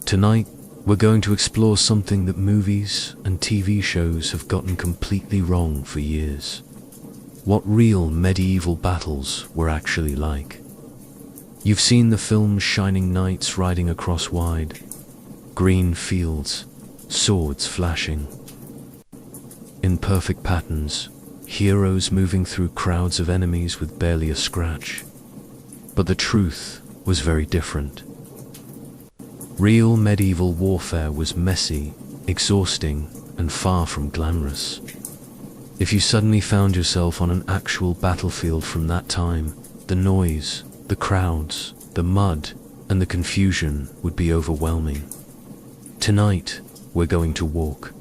Tonight, we're going to explore something that movies and TV shows have gotten completely wrong for years. What real medieval battles were actually like. You've seen the films shining knights riding across wide, green fields, swords flashing. In perfect patterns, heroes moving through crowds of enemies with barely a scratch. But the truth was very different. Real medieval warfare was messy, exhausting, and far from glamorous. If you suddenly found yourself on an actual battlefield from that time, the noise, the crowds, the mud, and the confusion would be overwhelming. Tonight, we're going to walk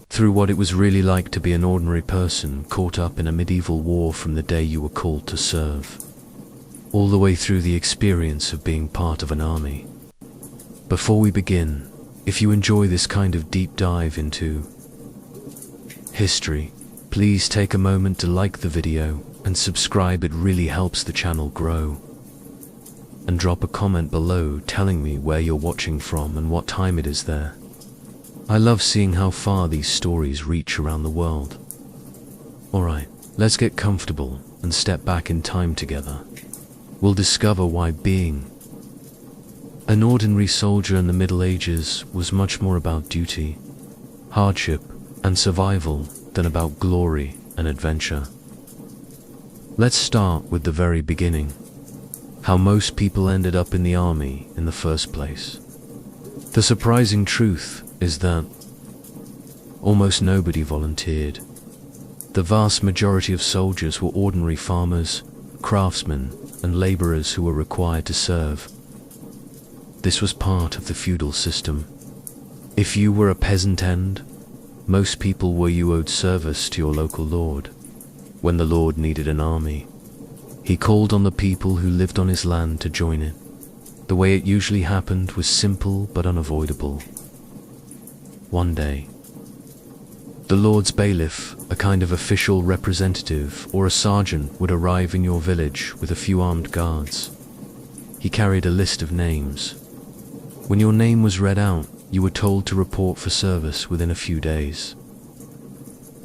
through what it was really like to be an ordinary person caught up in a medieval war from the day you were called to serve, all the way through the experience of being part of an army. Before we begin, if you enjoy this kind of deep dive into history, please take a moment to like the video and subscribe. It really helps the channel grow. And drop a comment below telling me where you're watching from and what time it is there. I love seeing how far these stories reach around the world. Alright, let's get comfortable and step back in time together. We'll discover why being an ordinary soldier in the Middle Ages was much more about duty, hardship, and survival than about glory and adventure. Let's start with the very beginning. How most people ended up in the army in the first place. The surprising truth is that almost nobody volunteered. The vast majority of soldiers were ordinary farmers, craftsmen, and laborers who were required to serve. This was part of the feudal system. If you were a peasant and most people were, you owed service to your local lord. When the lord needed an army, he called on the people who lived on his land to join it. The way it usually happened was simple but unavoidable. One day, the lord's bailiff, a kind of official representative or a sergeant, would arrive in your village with a few armed guards. He carried a list of names. When your name was read out, you were told to report for service within a few days.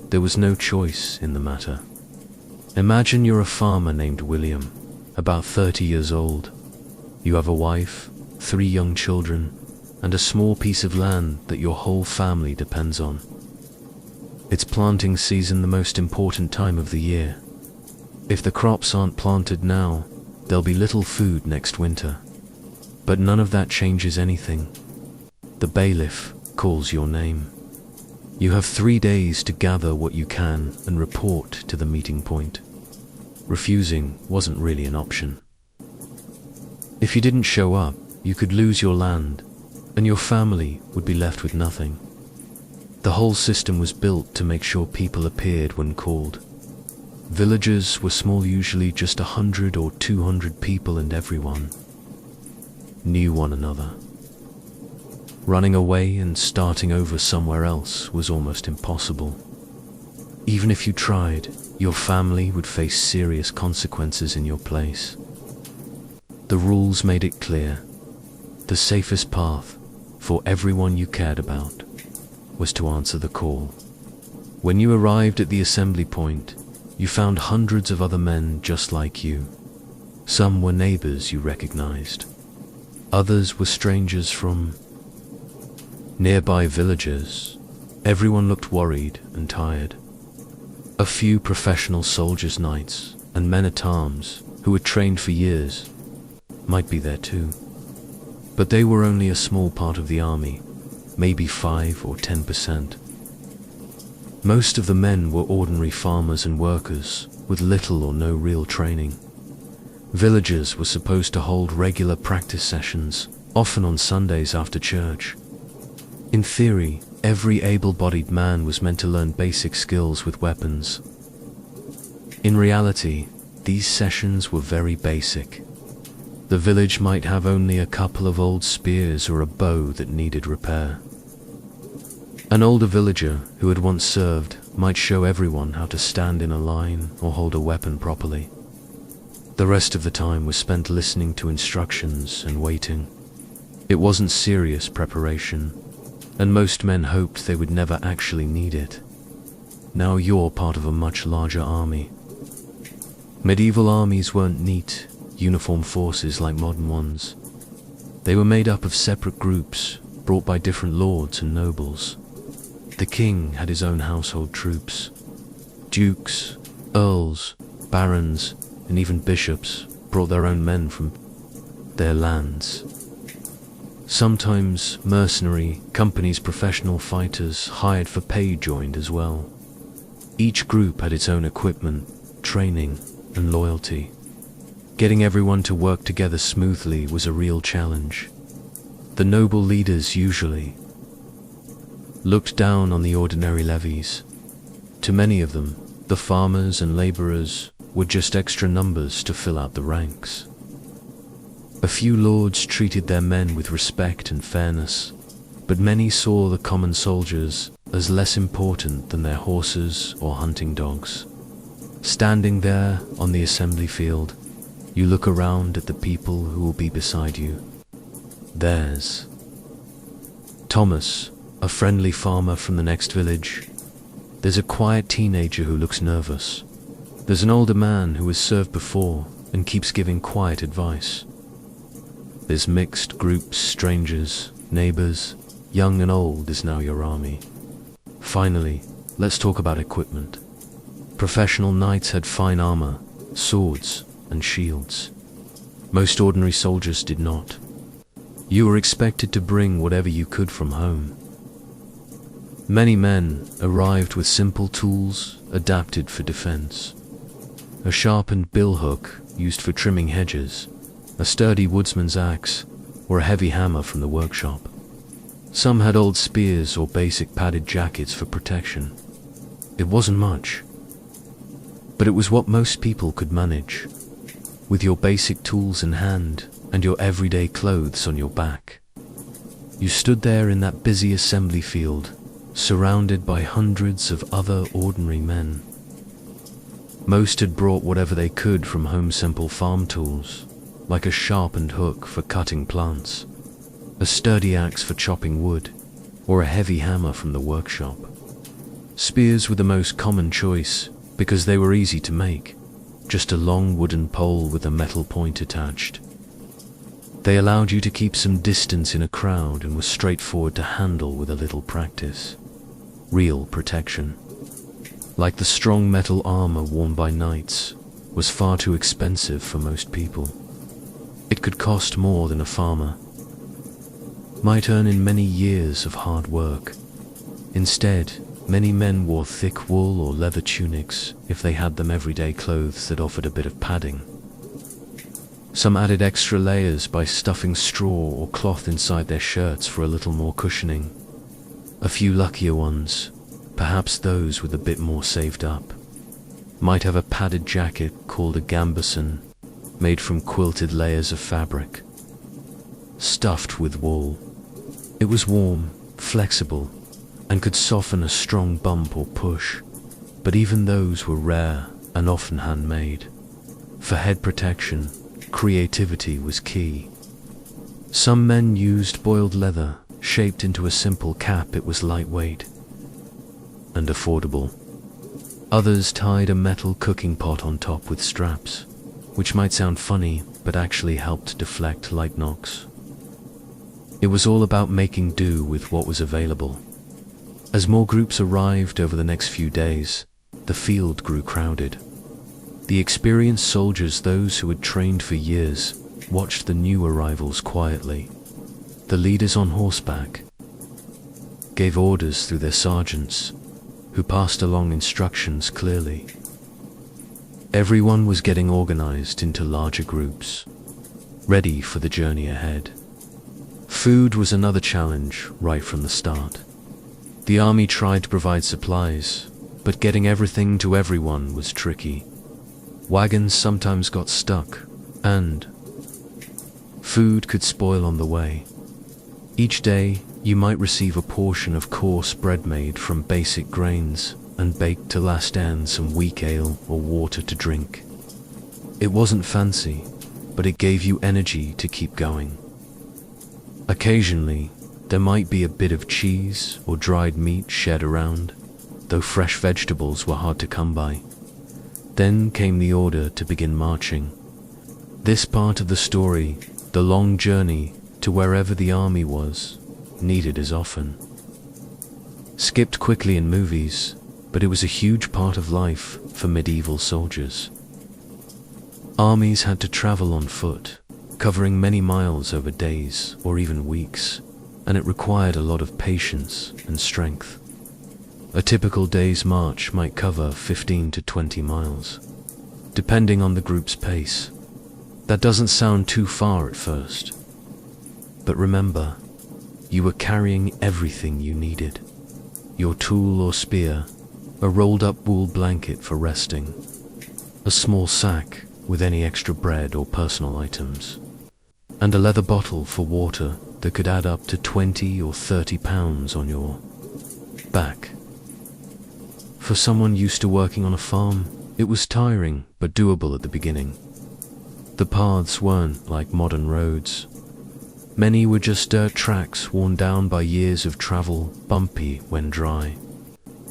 There was no choice in the matter. Imagine you're a farmer named William, about 30 years old. You have a wife, 3 young children, and a small piece of land that your whole family depends on. It's planting season, the most important time of the year. If the crops aren't planted now, there'll be little food next winter. But none of that changes anything. The bailiff calls your name. You have 3 days to gather what you can and report to the meeting point. Refusing wasn't really an option. If you didn't show up, you could lose your land, and your family would be left with nothing. The whole system was built to make sure people appeared when called. Villages were small, usually just 100 or 200 people, and everyone knew one another. Running away and starting over somewhere else was almost impossible. Even if you tried, your family would face serious consequences in your place. The rules made it clear. The safest path for everyone you cared about was to answer the call. When you arrived at the assembly point, you found hundreds of other men just like you. Some were neighbors you recognized. Others were strangers from nearby villages. Everyone looked worried and tired. A few professional soldiers, knights, and men-at-arms who had trained for years might be there too. But they were only a small part of the army, maybe 5 or 10%. Most of the men were ordinary farmers and workers with little or no real training. Villagers were supposed to hold regular practice sessions, often on Sundays after church. In theory, every able-bodied man was meant to learn basic skills with weapons. In reality, these sessions were very basic. The village might have only a couple of old spears or a bow that needed repair. An older villager who had once served might show everyone how to stand in a line or hold a weapon properly. The rest of the time was spent listening to instructions and waiting. It wasn't serious preparation, and most men hoped they would never actually need it. Now you're part of a much larger army. Medieval armies weren't neat, uniform forces like modern ones. They were made up of separate groups, brought by different lords and nobles. The king had his own household troops. Dukes, earls, barons, and even bishops brought their own men from their lands. Sometimes mercenary companies, professional fighters hired for pay joined as well. Each group had its own equipment, training, and loyalty. Getting everyone to work together smoothly was a real challenge. The noble leaders usually looked down on the ordinary levies. To many of them, the farmers and laborers were just extra numbers to fill out the ranks. A few lords treated their men with respect and fairness, but many saw the common soldiers as less important than their horses or hunting dogs. Standing there on the assembly field, you look around at the people who will be beside you. There's Thomas, a friendly farmer from the next village. There's a quiet teenager who looks nervous. There's an older man who has served before and keeps giving quiet advice. There's mixed groups, strangers, neighbors, young and old is now your army. Finally, let's talk about equipment. Professional knights had fine armor, swords, and shields. Most ordinary soldiers did not. You were expected to bring whatever you could from home. Many men arrived with simple tools adapted for defense. A sharpened billhook used for trimming hedges, a sturdy woodsman's axe, or a heavy hammer from the workshop. Some had old spears or basic padded jackets for protection. It wasn't much, but it was what most people could manage, with your basic tools in hand and your everyday clothes on your back. You stood there in that busy assembly field, surrounded by hundreds of other ordinary men. Most had brought whatever they could from home, simple farm tools, like a sharpened hook for cutting plants, a sturdy axe for chopping wood, or a heavy hammer from the workshop. Spears were the most common choice because they were easy to make, just a long wooden pole with a metal point attached. They allowed you to keep some distance in a crowd and were straightforward to handle with a little practice. Real protection. Like the strong metal armor worn by knights, was far too expensive for most people. It could cost more than a farmer might earn in many years of hard work. Instead, many men wore thick wool or leather tunics if they had them, everyday clothes that offered a bit of padding. Some added extra layers by stuffing straw or cloth inside their shirts for a little more cushioning. A few luckier ones, perhaps those with a bit more saved up, might have a padded jacket called a gambeson, made from quilted layers of fabric, stuffed with wool. It was warm, flexible, and could soften a strong bump or push, but even those were rare and often handmade. For head protection, creativity was key. Some men used boiled leather, shaped into a simple cap. It was lightweight and affordable. Others tied a metal cooking pot on top with straps, which might sound funny, but actually helped deflect light knocks. It was all about making do with what was available. As more groups arrived over the next few days, the field grew crowded. The experienced soldiers, those who had trained for years, watched the new arrivals quietly. The leaders on horseback gave orders through their sergeants, who passed along instructions clearly. Everyone was getting organized into larger groups, ready for the journey ahead. Food was another challenge right from the start. The army tried to provide supplies, but getting everything to everyone was tricky. Wagons sometimes got stuck, and food could spoil on the way. Each day, you might receive a portion of coarse bread made from basic grains and baked to last, and some weak ale or water to drink. It wasn't fancy, but it gave you energy to keep going. Occasionally, there might be a bit of cheese or dried meat shared around, though fresh vegetables were hard to come by. Then came the order to begin marching. This part of the story, the long journey to wherever the army was, needed as often. Skipped quickly in movies, but it was a huge part of life for medieval soldiers. Armies had to travel on foot, covering many miles over days or even weeks, and it required a lot of patience and strength. A typical day's march might cover 15 to 20 miles, depending on the group's pace. That doesn't sound too far at first. But remember, you were carrying everything you needed. Your tool or spear, a rolled-up wool blanket for resting, a small sack with any extra bread or personal items, and a leather bottle for water that could add up to 20 or 30 pounds on your back. For someone used to working on a farm, it was tiring but doable at the beginning. The paths weren't like modern roads. Many were just dirt tracks worn down by years of travel, bumpy when dry,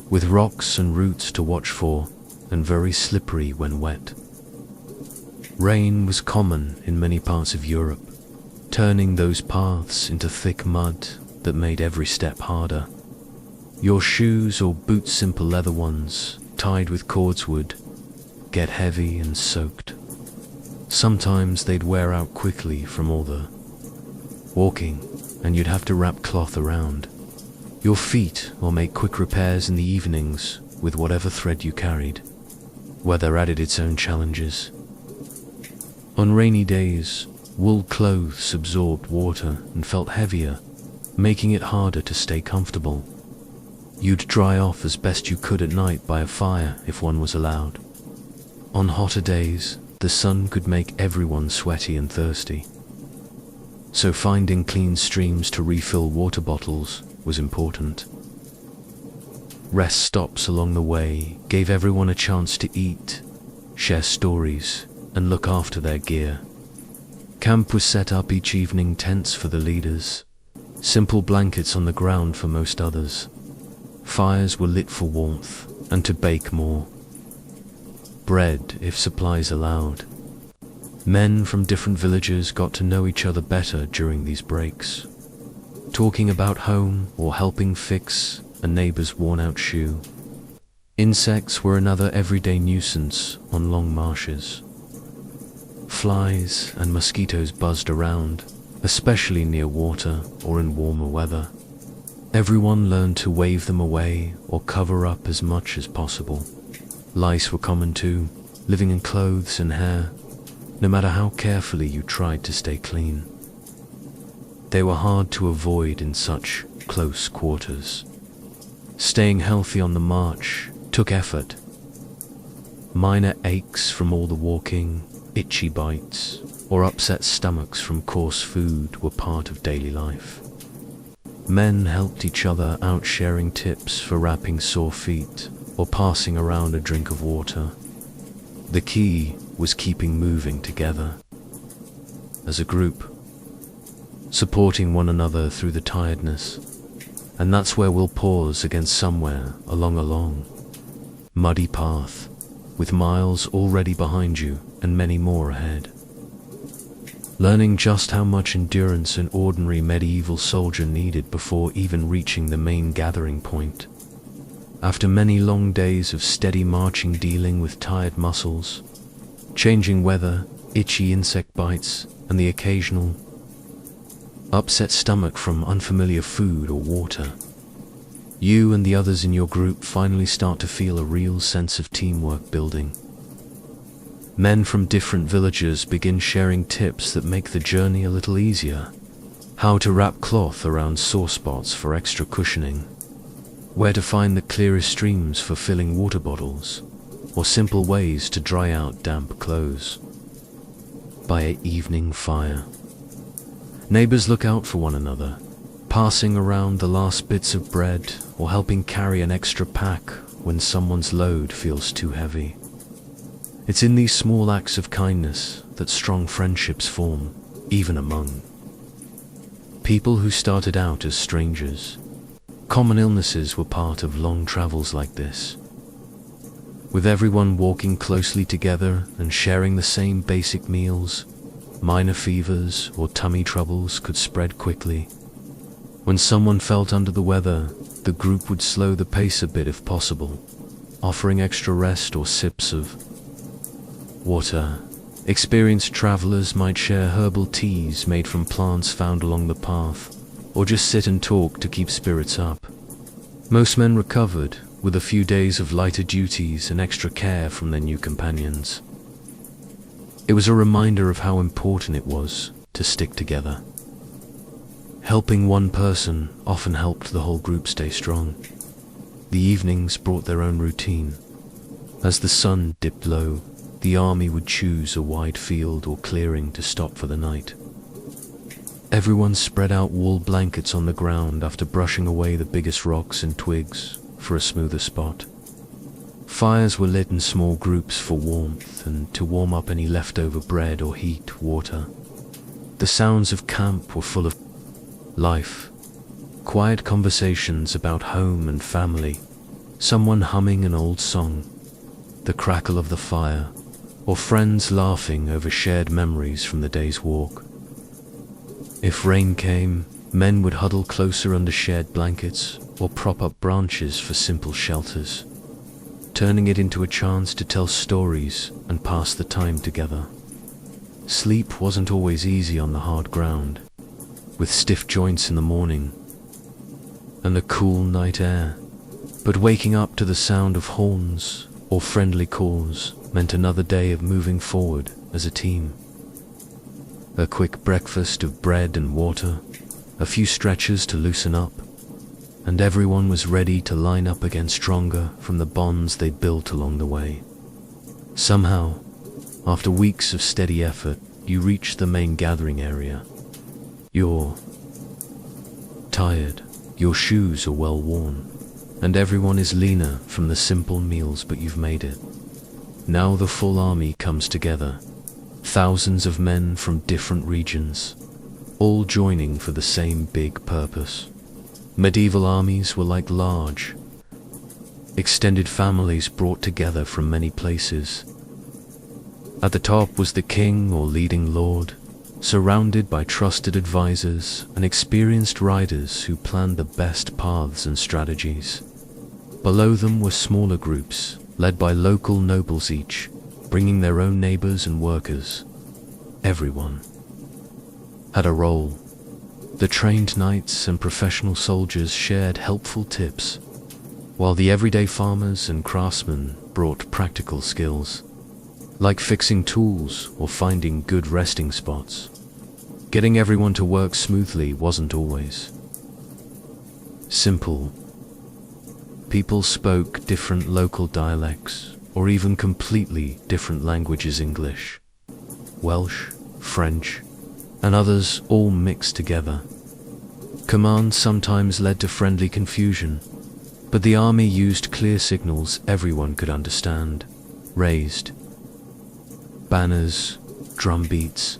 with rocks and roots to watch for, and very slippery when wet. Rain was common in many parts of Europe, turning those paths into thick mud that made every step harder. Your shoes or boots, simple leather ones, tied with cords, would get heavy and soaked. Sometimes they'd wear out quickly from all the walking, and you'd have to wrap cloth around your feet or make quick repairs in the evenings with whatever thread you carried. Weather added its own challenges. On rainy days, wool clothes absorbed water and felt heavier, making it harder to stay comfortable. You'd dry off as best you could at night by a fire if one was allowed. On hotter days, the sun could make everyone sweaty and thirsty. So finding clean streams to refill water bottles was important. Rest stops along the way gave everyone a chance to eat, share stories, and look after their gear. Camp was set up each evening, tents for the leaders, simple blankets on the ground for most others. Fires were lit for warmth and to bake more. Bread if supplies allowed. Men from different villages got to know each other better during these breaks, talking about home or helping fix a neighbor's worn-out shoe. Insects were another everyday nuisance on long marshes. Flies and mosquitoes buzzed around, especially near water or in warmer weather. Everyone learned to wave them away or cover up as much as possible. Lice were common too, living in clothes and hair, no matter how carefully you tried to stay clean. They were hard to avoid in such close quarters. Staying healthy on the march took effort. Minor aches from all the walking, itchy bites, or upset stomachs from coarse food were part of daily life. Men helped each other out, sharing tips for wrapping sore feet or passing around a drink of water. The key was keeping moving together as a group, supporting one another through the tiredness. And that's where we'll pause again, somewhere along a long, muddy path, with miles already behind you and many more ahead. Learning just how much endurance an ordinary medieval soldier needed before even reaching the main gathering point. After many long days of steady marching, dealing with tired muscles, changing weather, itchy insect bites, and the occasional upset stomach from unfamiliar food or water, you and the others in your group finally start to feel a real sense of teamwork building. Men from different villages begin sharing tips that make the journey a little easier. How to wrap cloth around sore spots for extra cushioning, where to find the clearest streams for filling water bottles, or simple ways to dry out damp clothes. By an evening fire, neighbors look out for one another, passing around the last bits of bread or helping carry an extra pack when someone's load feels too heavy. It's in these small acts of kindness that strong friendships form, even among People who started out as strangers. Common illnesses were part of long travels like this. With everyone walking closely together and sharing the same basic meals, minor fevers or tummy troubles could spread quickly. When someone felt under the weather, the group would slow the pace a bit if possible, offering extra rest or sips of water. Experienced travelers might share herbal teas made from plants found along the path, or just sit and talk to keep spirits up. Most men recovered, with a few days of lighter duties and extra care from their new companions. It was a reminder of how important it was to stick together. Helping one person often helped the whole group stay strong. The evenings brought their own routine. As the sun dipped low, the army would choose a wide field or clearing to stop for the night. Everyone spread out wool blankets on the ground after brushing away the biggest rocks and twigs for a smoother spot. Fires were lit in small groups for warmth and to warm up any leftover bread or heat water. The sounds of camp were full of life, quiet conversations about home and family, someone humming an old song, the crackle of the fire, or friends laughing over shared memories from the day's walk. If rain came, men would huddle closer under shared blankets or prop up branches for simple shelters, turning it into a chance to tell stories and pass the time together. Sleep wasn't always easy on the hard ground, with stiff joints in the morning and the cool night air, but waking up to the sound of horns or friendly calls meant another day of moving forward as a team. A quick breakfast of bread and water, a few stretches to loosen up, and everyone was ready to line up again stronger from the bonds they'd built along the way. Somehow, after weeks of steady effort, you reached the main gathering area. You're tired, your shoes are well worn, and everyone is leaner from the simple meals, but you've made it. Now the full army comes together, thousands of men from different regions, all joining for the same big purpose. Medieval armies were like large, extended families brought together from many places. At the top was the king or leading lord, surrounded by trusted advisors and experienced riders who planned the best paths and strategies. Below them were smaller groups, led by local nobles, each bringing their own neighbors and workers. Everyone had a role. The trained knights and professional soldiers shared helpful tips, while the everyday farmers and craftsmen brought practical skills, like fixing tools or finding good resting spots. Getting everyone to work smoothly wasn't always simple. People spoke different local dialects, or even completely different languages: English, Welsh, French, and others all mixed together. Command sometimes led to friendly confusion, but the army used clear signals everyone could understand: raised banners, drum beats,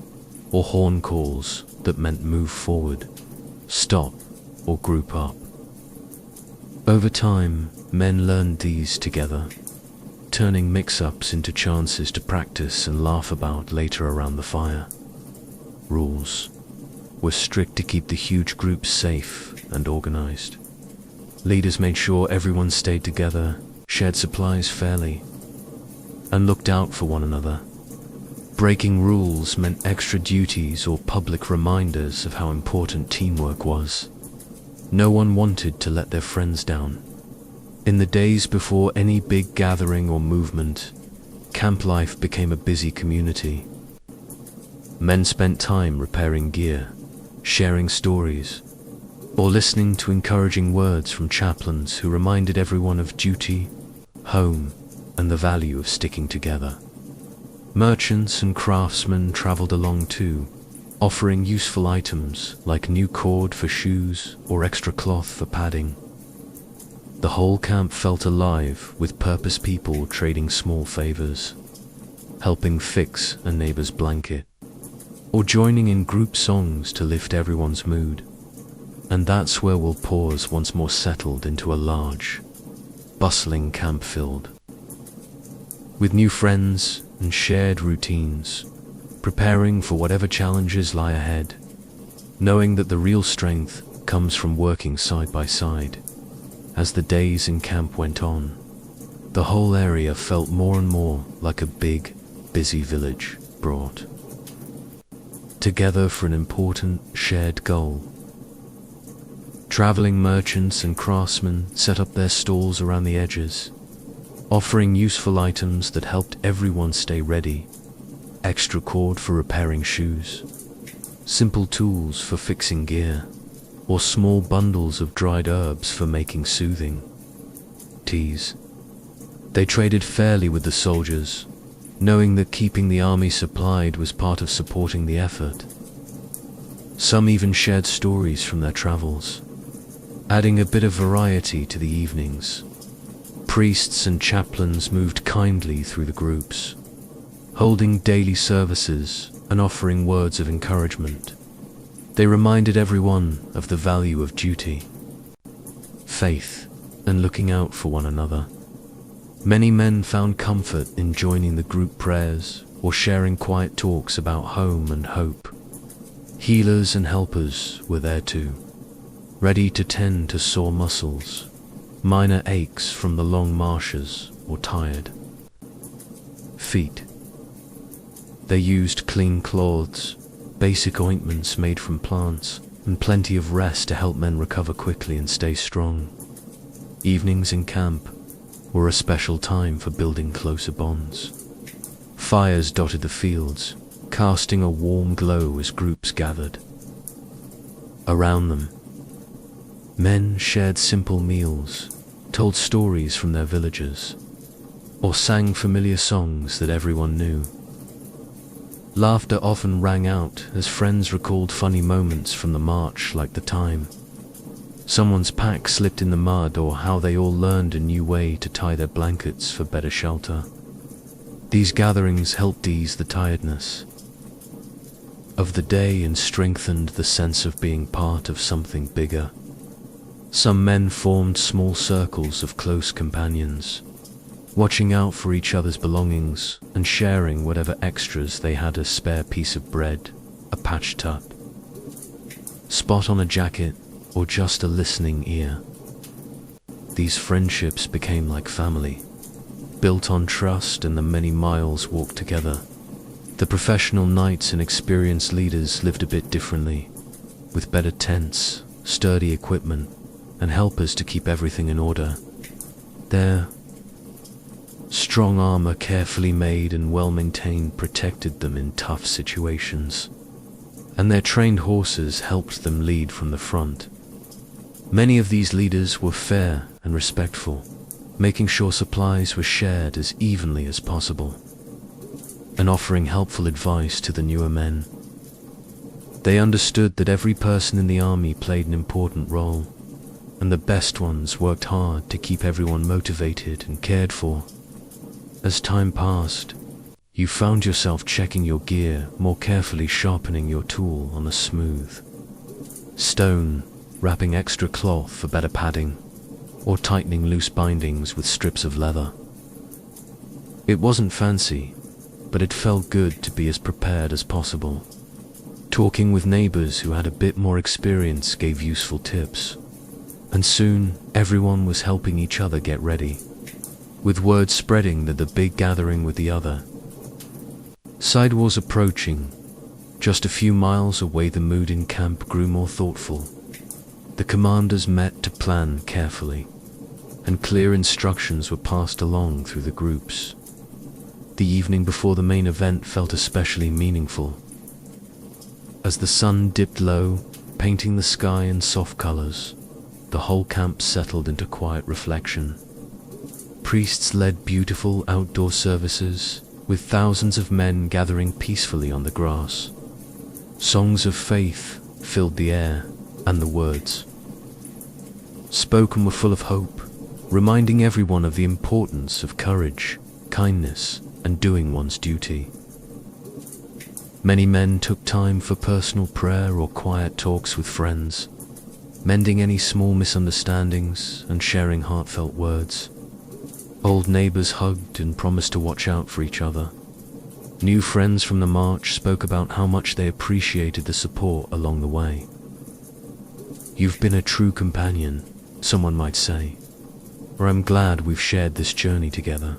or horn calls that meant move forward, stop, or group up. Over time, men learned these together, turning mix-ups into chances to practice and laugh about later around the fire. Rules were strict to keep the huge groups safe and organized. Leaders made sure everyone stayed together, shared supplies fairly, and looked out for one another. Breaking rules meant extra duties or public reminders of how important teamwork was. No one wanted to let their friends down. In the days before any big gathering or movement, camp life became a busy community. Men spent time repairing gear, sharing stories, or listening to encouraging words from chaplains who reminded everyone of duty, home, and the value of sticking together. Merchants and craftsmen traveled along too, offering useful items like new cord for shoes or extra cloth for padding. The whole camp felt alive with purpose, people trading small favors, helping fix a neighbor's blanket, or joining in group songs to lift everyone's mood. And that's where we'll pause once more, settled into a large, bustling camp filled with new friends and shared routines, preparing for whatever challenges lie ahead, knowing that the real strength comes from working side by side. As the days in camp went on, the whole area felt more and more like a big, busy village brought together for an important shared goal. Traveling merchants and craftsmen set up their stalls around the edges, offering useful items that helped everyone stay ready. Extra cord for repairing shoes, simple tools for fixing gear, or small bundles of dried herbs for making soothing teas. They traded fairly with the soldiers, knowing that keeping the army supplied was part of supporting the effort. Some even shared stories from their travels, adding a bit of variety to the evenings. Priests and chaplains moved kindly through the groups, holding daily services and offering words of encouragement. They reminded everyone of the value of duty, faith, and looking out for one another. Many men found comfort in joining the group prayers or sharing quiet talks about home and hope. Healers and helpers were there too, ready to tend to sore muscles, minor aches from the long marches, or tired feet. They used clean clothes, basic ointments made from plants, and plenty of rest to help men recover quickly and stay strong. Evenings in camp were a special time for building closer bonds. Fires dotted the fields, casting a warm glow as groups gathered around them. Men shared simple meals, told stories from their villages, or sang familiar songs that everyone knew. Laughter often rang out as friends recalled funny moments from the march, like the time someone's pack slipped in the mud, or how they all learned a new way to tie their blankets for better shelter. These gatherings helped ease the tiredness of the day and strengthened the sense of being part of something bigger. Some men formed small circles of close companions, watching out for each other's belongings and sharing whatever extras they had: a spare piece of bread, a patched tut, spot on a jacket, or just a listening ear. These friendships became like family, built on trust and the many miles walked together. The professional knights and experienced leaders lived a bit differently, with better tents, sturdy equipment, and helpers to keep everything in order. Their strong armor, carefully made and well maintained, protected them in tough situations, and their trained horses helped them lead from the front. Many of these leaders were fair and respectful, making sure supplies were shared as evenly as possible, and offering helpful advice to the newer men. They understood that every person in the army played an important role, and the best ones worked hard to keep everyone motivated and cared for. As time passed, you found yourself checking your gear more carefully, sharpening your tool on a smooth stone, wrapping extra cloth for better padding, or tightening loose bindings with strips of leather. It wasn't fancy, but it felt good to be as prepared as possible. Talking with neighbors who had a bit more experience gave useful tips, and soon everyone was helping each other get ready, with word spreading that the big gathering with the other side was approaching. Just a few miles away, the mood in camp grew more thoughtful. The commanders met to plan carefully, and clear instructions were passed along through the groups. The evening before the main event felt especially meaningful. As the sun dipped low, painting the sky in soft colors, the whole camp settled into quiet reflection. Priests led beautiful outdoor services, with thousands of men gathering peacefully on the grass. Songs of faith filled the air, and the words spoken were full of hope, reminding everyone of the importance of courage, kindness, and doing one's duty. Many men took time for personal prayer or quiet talks with friends, mending any small misunderstandings and sharing heartfelt words. Old neighbors hugged and promised to watch out for each other. New friends from the march spoke about how much they appreciated the support along the way. "You've been a true companion," someone might say, or "I'm glad we've shared this journey together."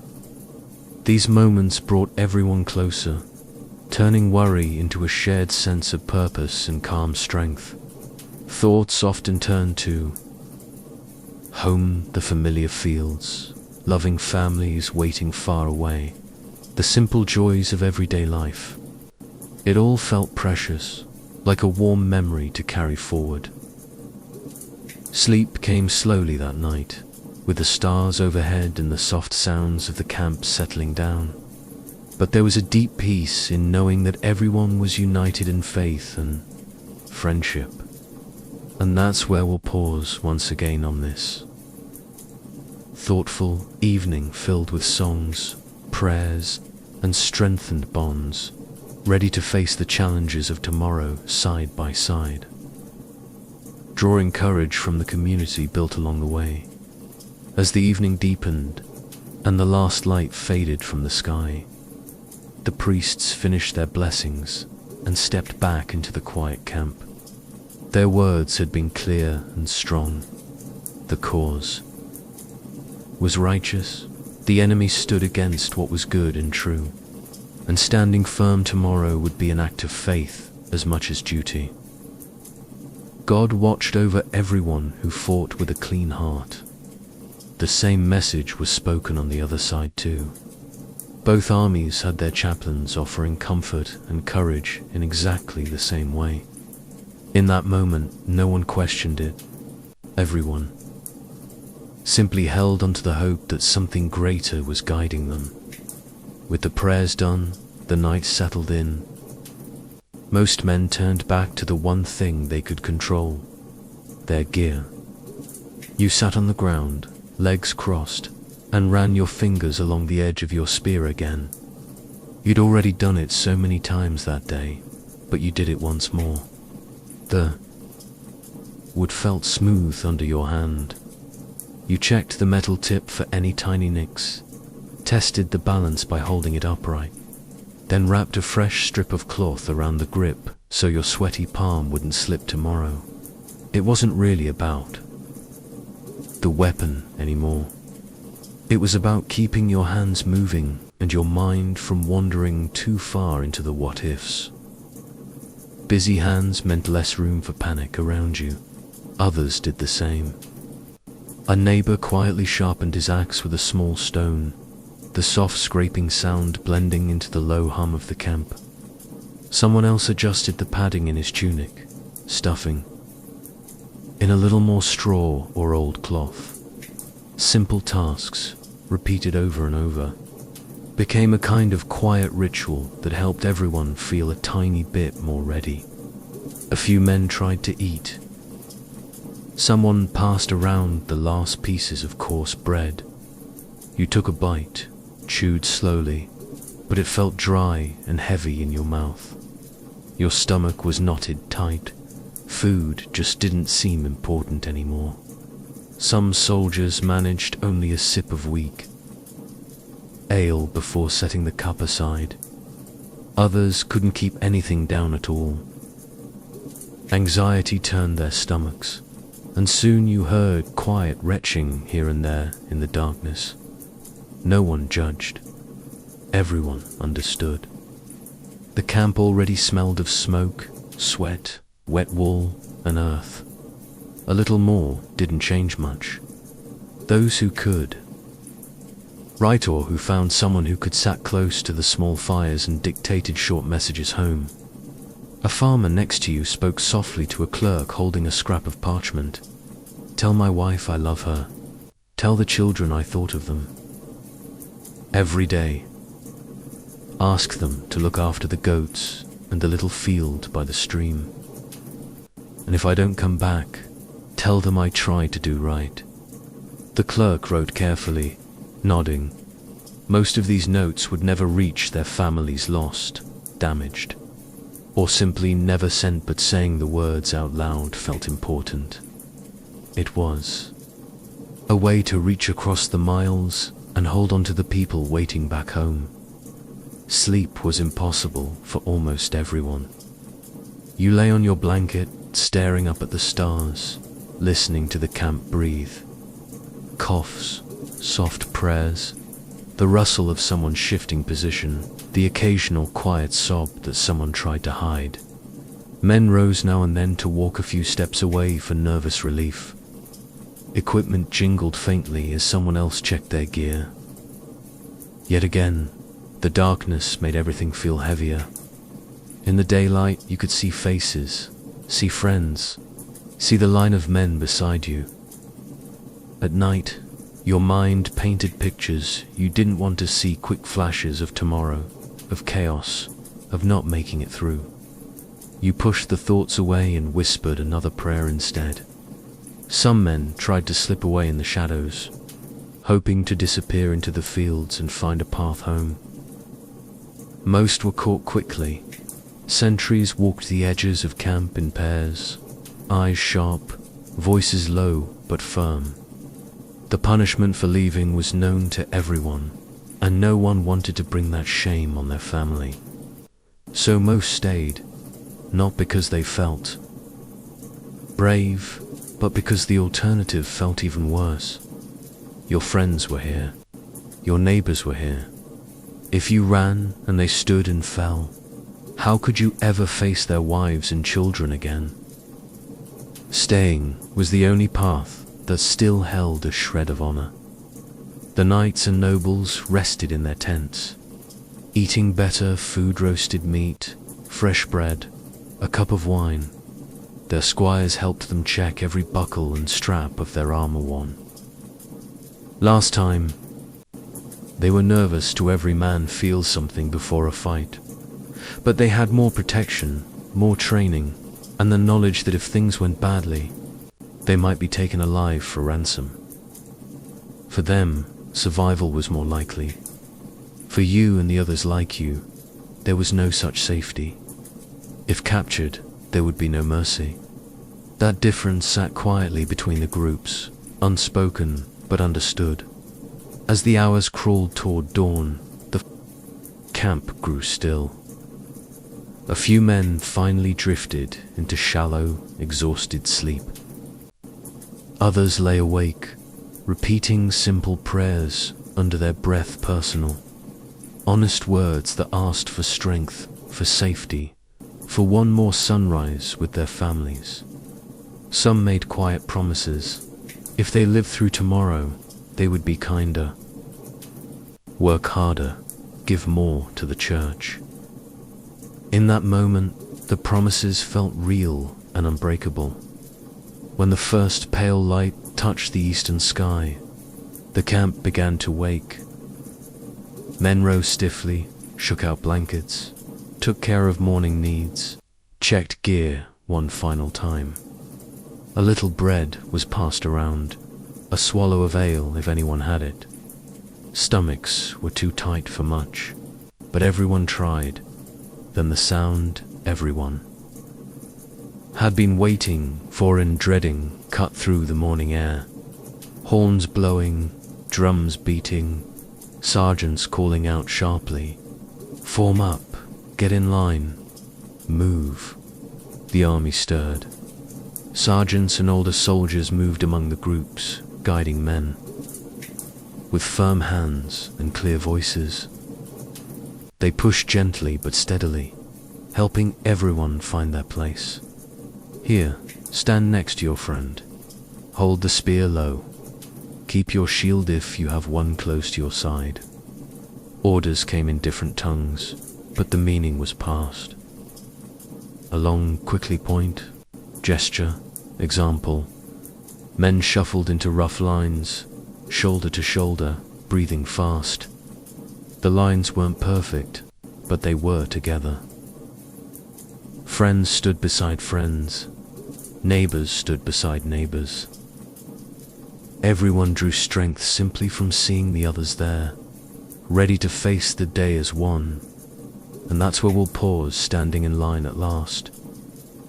These moments brought everyone closer, turning worry into a shared sense of purpose and calm strength. Thoughts often turned to home, the familiar fields, loving families waiting far away, the simple joys of everyday life. It all felt precious, like a warm memory to carry forward. Sleep came slowly that night, with the stars overhead and the soft sounds of the camp settling down. But there was a deep peace in knowing that everyone was united in faith and friendship. And that's where we'll pause once again on this thoughtful evening filled with songs, prayers, and strengthened bonds, ready to face the challenges of tomorrow side by side. Drawing courage from the community built along the way. As the evening deepened and the last light faded from the sky, the priests finished their blessings and stepped back into the quiet camp. Their words had been clear and strong. The cause was righteous. The enemy stood against what was good and true, and standing firm tomorrow would be an act of faith as much as duty. God watched over everyone who fought with a clean heart. The same message was spoken on the other side too. Both armies had their chaplains offering comfort and courage in exactly the same way. In that moment, no one questioned it. Everyone simply held onto the hope that something greater was guiding them. With the prayers done, the night settled in. Most men turned back to the one thing they could control, their gear. You sat on the ground, legs crossed, and ran your fingers along the edge of your spear again. You'd already done it so many times that day, but you did it once more. The wood felt smooth under your hand. You checked the metal tip for any tiny nicks, tested the balance by holding it upright, then wrapped a fresh strip of cloth around the grip so your sweaty palm wouldn't slip tomorrow. It wasn't really about the weapon anymore. It was about keeping your hands moving and your mind from wandering too far into the what-ifs. Busy hands meant less room for panic around you. Others did the same. A neighbor quietly sharpened his axe with a small stone, the soft scraping sound blending into the low hum of the camp. Someone else adjusted the padding in his tunic, stuffing in a little more straw or old cloth. Simple tasks, repeated over and over, became a kind of quiet ritual that helped everyone feel a tiny bit more ready. A few men tried to eat. Someone passed around the last pieces of coarse bread. You took a bite, chewed slowly, but it felt dry and heavy in your mouth. Your stomach was knotted tight. Food just didn't seem important anymore. Some soldiers managed only a sip of weak ale before setting the cup aside. Others couldn't keep anything down at all. Anxiety turned their stomachs, and soon you heard quiet retching here and there in the darkness. No one judged. Everyone understood. The camp already smelled of smoke, sweat, wet wool, and earth. A little more didn't change much. Those who could, right, or who found someone who could, sat close to the small fires and dictated short messages home. A farmer next to you spoke softly to a clerk holding a scrap of parchment. "Tell my wife I love her. Tell the children I thought of them. Every day. Ask them to look after the goats and the little field by the stream. And if I don't come back, tell them I tried to do right." The clerk wrote carefully, nodding. Most of these notes would never reach their families lost, damaged, or simply never sent, but saying the words out loud felt important. It was a way to reach across the miles and hold on to the people waiting back home. Sleep was impossible for almost everyone. You lay on your blanket, staring up at the stars, listening to the camp breathe. Coughs, soft prayers, the rustle of someone shifting position, the occasional quiet sob that someone tried to hide. Men rose now and then to walk a few steps away for nervous relief. Equipment jingled faintly as someone else checked their gear. Yet again, the darkness made everything feel heavier. In the daylight, you could see faces, see friends, see the line of men beside you. At night, your mind painted pictures you didn't want to see, quick flashes of tomorrow, of chaos, of not making it through. You pushed the thoughts away and whispered another prayer instead. Some men tried to slip away in the shadows, hoping to disappear into the fields and find a path home. Most were caught quickly. Sentries walked the edges of camp in pairs, eyes sharp, voices low but firm. The punishment for leaving was known to everyone, and no one wanted to bring that shame on their family. So most stayed, not because they felt brave, but because the alternative felt even worse. Your friends were here. Your neighbors were here. If you ran and they stood and fell, how could you ever face their wives and children again? Staying was the only path that still held a shred of honor. The knights and nobles rested in their tents, eating better food, roasted meat, fresh bread, a cup of wine. Their squires helped them check every buckle and strap of their armor worn. Last time, they were nervous. To every man feels something before a fight. But they had more protection, more training, and the knowledge that if things went badly, they might be taken alive for ransom. For them, survival was more likely. For you and the others like you, there was no such safety. If captured, there would be no mercy. That difference sat quietly between the groups, unspoken but understood. As the hours crawled toward dawn, the camp grew still. A few men finally drifted into shallow, exhausted sleep. Others lay awake, repeating simple prayers under their breath, personal, honest words that asked for strength, for safety, for one more sunrise with their families. Some made quiet promises. If they lived through tomorrow, they would be kinder, work harder, give more to the church. In that moment, the promises felt real and unbreakable. When the first pale light touched the eastern sky, the camp began to wake. Men rose stiffly, shook out blankets, took care of morning needs, checked gear one final time. A little bread was passed around, a swallow of ale if anyone had it. Stomachs were too tight for much, but everyone tried. Then the sound everyone had been waiting for and dreading cut through the morning air. Horns blowing, drums beating, sergeants calling out sharply, "Form up, get in line, move." The army stirred. Sergeants and older soldiers moved among the groups, guiding men. With firm hands and clear voices, they pushed gently but steadily, helping everyone find their place. Here, stand next to your friend. Hold the spear low. Keep your shield if you have one close to your side. Orders came in different tongues, but the meaning was passed. A long, quickly point, gesture, example. Men shuffled into rough lines, shoulder to shoulder, breathing fast. The lines weren't perfect, but they were together. Friends stood beside friends. Neighbors stood beside neighbors. Everyone drew strength simply from seeing the others there, ready to face the day as one. And that's where we'll pause, standing in line at last.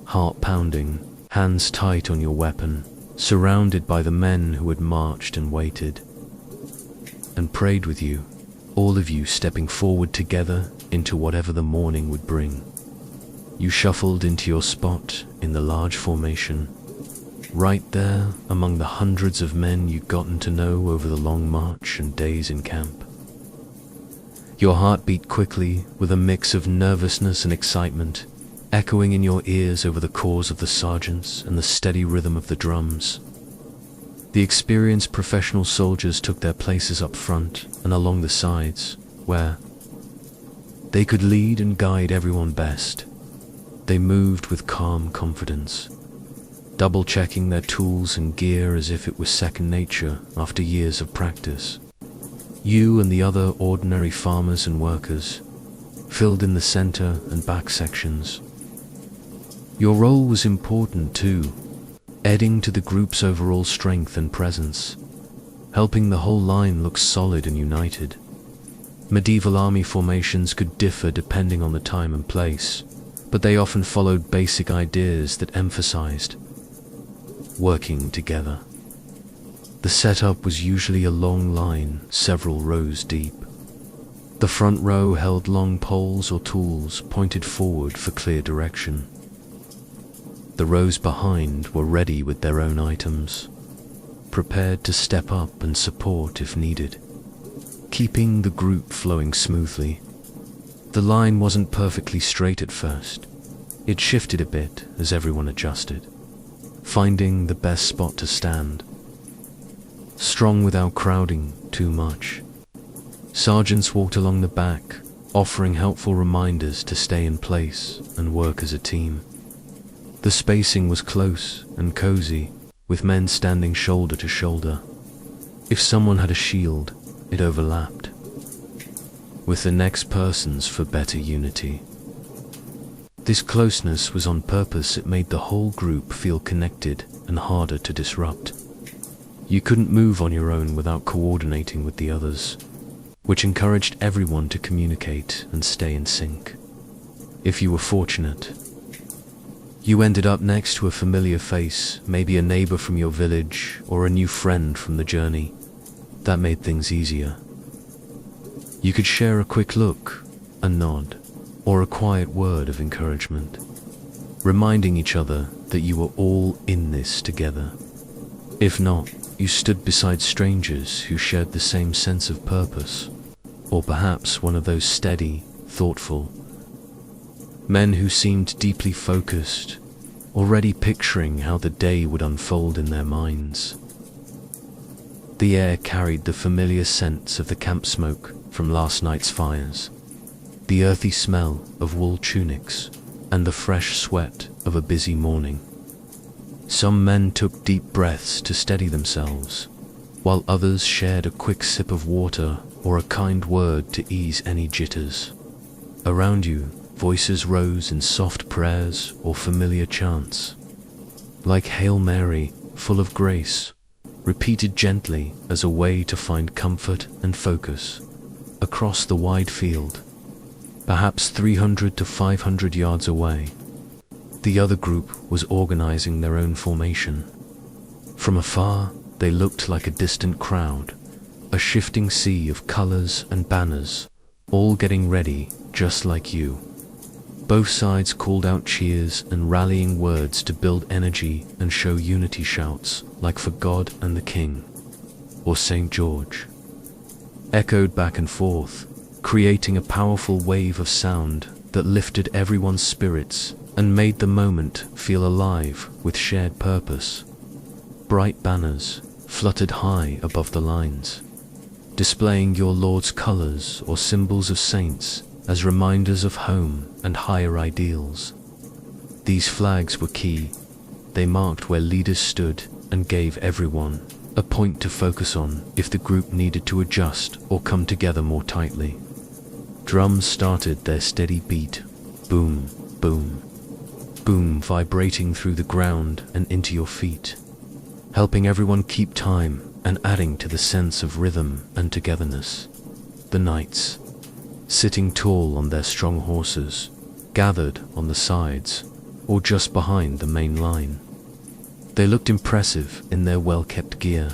Heart pounding, hands tight on your weapon, surrounded by the men who had marched and waited and prayed with you, all of you stepping forward together into whatever the morning would bring. You shuffled into your spot in the large formation, right there among the hundreds of men you'd gotten to know over the long march and days in camp. Your heart beat quickly with a mix of nervousness and excitement, echoing in your ears over the calls of the sergeants and the steady rhythm of the drums. The experienced professional soldiers took their places up front and along the sides, where they could lead and guide everyone best. They moved with calm confidence, double-checking their tools and gear as if it was second nature after years of practice. You and the other ordinary farmers and workers filled in the center and back sections. Your role was important too, adding to the group's overall strength and presence, helping the whole line look solid and united. Medieval army formations could differ depending on the time and place, but they often followed basic ideas that emphasized working together. The setup was usually a long line, several rows deep. The front row held long poles or tools pointed forward for clear direction. The rows behind were ready with their own items, prepared to step up and support if needed, keeping the group flowing smoothly. The line wasn't perfectly straight at first. It shifted a bit as everyone adjusted, finding the best spot to stand. Strong without crowding too much. Sergeants walked along the back, offering helpful reminders to stay in place and work as a team. The spacing was close and cozy, with men standing shoulder to shoulder. If someone had a shield, it overlapped with the next person's for better unity. This closeness was on purpose. It made the whole group feel connected and harder to disrupt. You couldn't move on your own without coordinating with the others, which encouraged everyone to communicate and stay in sync. If you were fortunate, you ended up next to a familiar face, maybe a neighbor from your village or a new friend from the journey. That made things easier. You could share a quick look, a nod, or a quiet word of encouragement, reminding each other that you were all in this together. If not, you stood beside strangers who shared the same sense of purpose, or perhaps one of those steady, thoughtful men who seemed deeply focused, already picturing how the day would unfold in their minds. The air carried the familiar scents of the camp smoke from last night's fires, the earthy smell of wool tunics, and the fresh sweat of a busy morning. Some men took deep breaths to steady themselves, while others shared a quick sip of water or a kind word to ease any jitters. Around you, voices rose in soft prayers or familiar chants, like Hail Mary, full of grace, repeated gently as a way to find comfort and focus. Across the wide field, perhaps 300 to 500 yards away, the other group was organizing their own formation. From afar, they looked like a distant crowd, a shifting sea of colors and banners, all getting ready just like you. Both sides called out cheers and rallying words to build energy and show unity. Shouts like "For God and the King" or "St. George" echoed back and forth, creating a powerful wave of sound that lifted everyone's spirits and made the moment feel alive with shared purpose. Bright banners fluttered high above the lines, displaying your Lord's colors or symbols of saints as reminders of home and higher ideals. These flags were key. They marked where leaders stood and gave everyone a point to focus on if the group needed to adjust or come together more tightly. Drums started their steady beat, boom, boom, boom, vibrating through the ground and into your feet, helping everyone keep time and adding to the sense of rhythm and togetherness. The knights, sitting tall on their strong horses, gathered on the sides or just behind the main line, They looked impressive in their well-kept gear,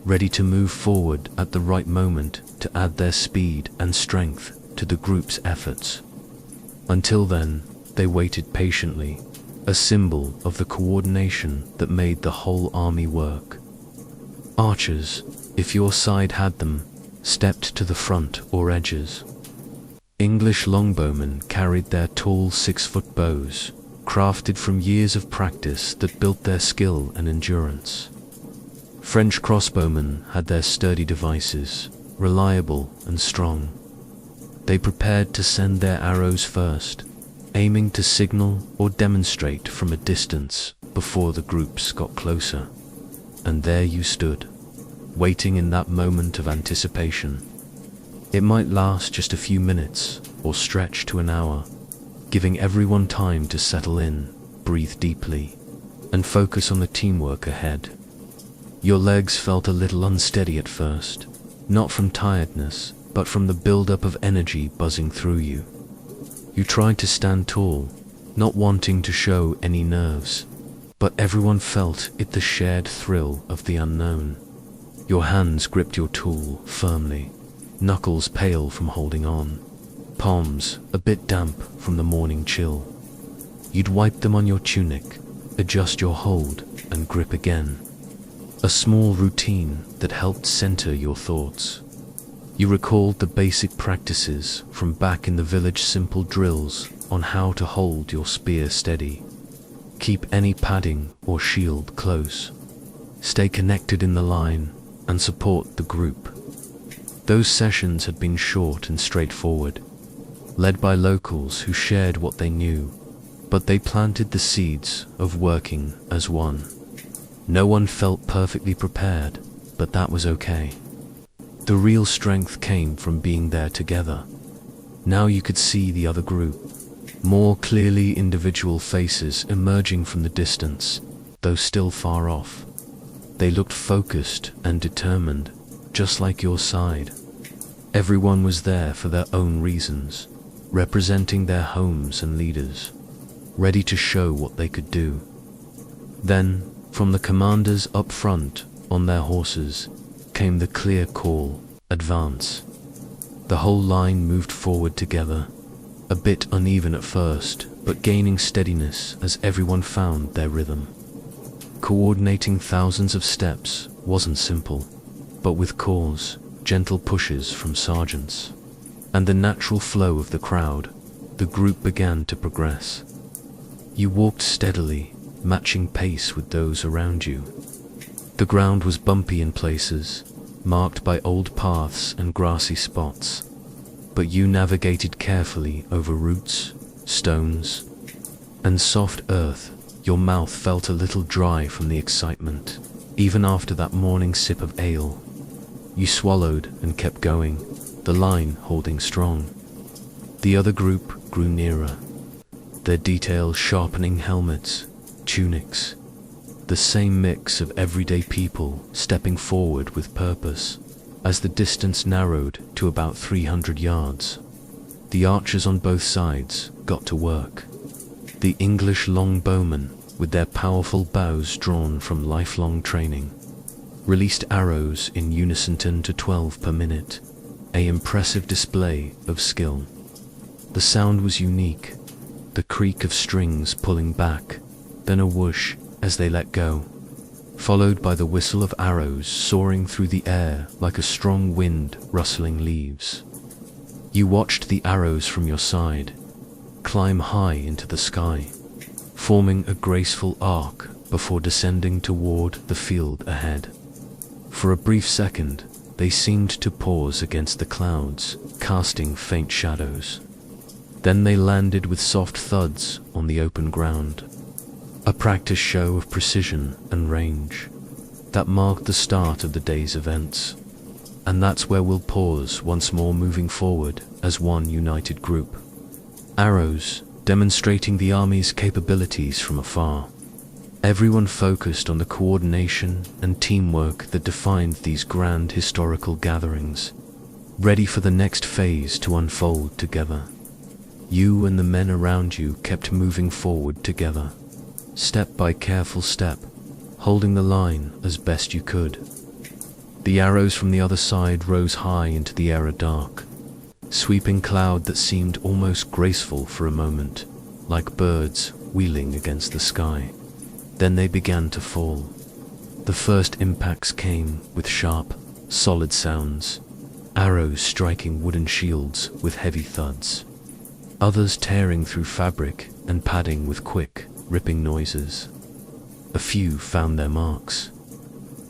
ready to move forward at the right moment to add their speed and strength to the group's efforts. Until then, they waited patiently, a symbol of the coordination that made the whole army work. Archers, if your side had them, stepped to the front or edges. English longbowmen carried their tall 6-foot bows, crafted from years of practice that built their skill and endurance. French crossbowmen had their sturdy devices, reliable and strong. They prepared to send their arrows first, aiming to signal or demonstrate from a distance before the groups got closer. And there you stood, waiting in that moment of anticipation. It might last just a few minutes or stretch to an hour, giving everyone time to settle in, breathe deeply, and focus on the teamwork ahead. Your legs felt a little unsteady at first, not from tiredness, but from the build-up of energy buzzing through you. You tried to stand tall, not wanting to show any nerves, but everyone felt it, the shared thrill of the unknown. Your hands gripped your tool firmly, knuckles pale from holding on, palms a bit damp from the morning chill. You'd wipe them on your tunic, adjust your hold, and grip again. A small routine that helped center your thoughts. You recalled the basic practices from back in the village, simple drills on how to hold your spear steady, keep any padding or shield close, stay connected in the line, and support the group. Those sessions had been short and straightforward, led by locals who shared what they knew, but they planted the seeds of working as one. No one felt perfectly prepared, but that was okay. The real strength came from being there together. Now you could see the other group, more clearly, individual faces emerging from the distance, though still far off. They looked focused and determined, just like your side. Everyone was there for their own reasons, representing their homes and leaders, ready to show what they could do. Then, from the commanders up front on their horses, came the clear call, advance. The whole line moved forward together, a bit uneven at first, but gaining steadiness as everyone found their rhythm. Coordinating thousands of steps wasn't simple, but with cause, gentle pushes from sergeants, and the natural flow of the crowd, the group began to progress. You walked steadily, matching pace with those around you. The ground was bumpy in places, marked by old paths and grassy spots, but you navigated carefully over roots, stones, and soft earth. Your mouth felt a little dry from the excitement, even after that morning sip of ale. You swallowed and kept going, the line holding strong. The other group grew nearer, their details sharpening helmets, tunics, the same mix of everyday people stepping forward with purpose. As the distance narrowed to about 300 yards, the archers on both sides got to work. The English longbowmen, with their powerful bows drawn from lifelong training, released arrows in unison 10 to 12 per minute, an impressive display of skill. The sound was unique, the creak of strings pulling back, then a whoosh as they let go, followed by the whistle of arrows soaring through the air like a strong wind rustling leaves. You watched the arrows from your side climb high into the sky, forming a graceful arc before descending toward the field ahead. For a brief second, they seemed to pause against the clouds, casting faint shadows. Then they landed with soft thuds on the open ground, a practice show of precision and range that marked the start of the day's events. And that's where we'll pause once more, moving forward as one united group. Arrows demonstrating the army's capabilities from afar. Everyone focused on the coordination and teamwork that defined these grand historical gatherings, ready for the next phase to unfold together. You and the men around you kept moving forward together, step by careful step, holding the line as best you could. The arrows from the other side rose high into the air, a dark, sweeping cloud that seemed almost graceful for a moment, like birds wheeling against the sky. Then they began to fall. The first impacts came with sharp, solid sounds, arrows striking wooden shields with heavy thuds, others tearing through fabric and padding with quick, ripping noises. A few found their marks.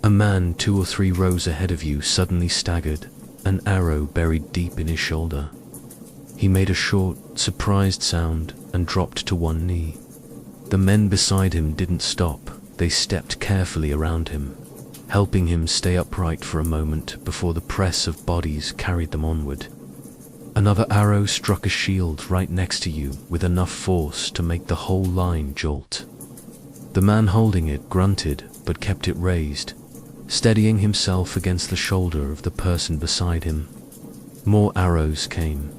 A man 2 or 3 rows ahead of you suddenly staggered, an arrow buried deep in his shoulder. He made a short, surprised sound and dropped to one knee. The men beside him didn't stop. They stepped carefully around him, helping him stay upright for a moment before the press of bodies carried them onward. Another arrow struck a shield right next to you with enough force to make the whole line jolt. The man holding it grunted but kept it raised, steadying himself against the shoulder of the person beside him. More arrows came.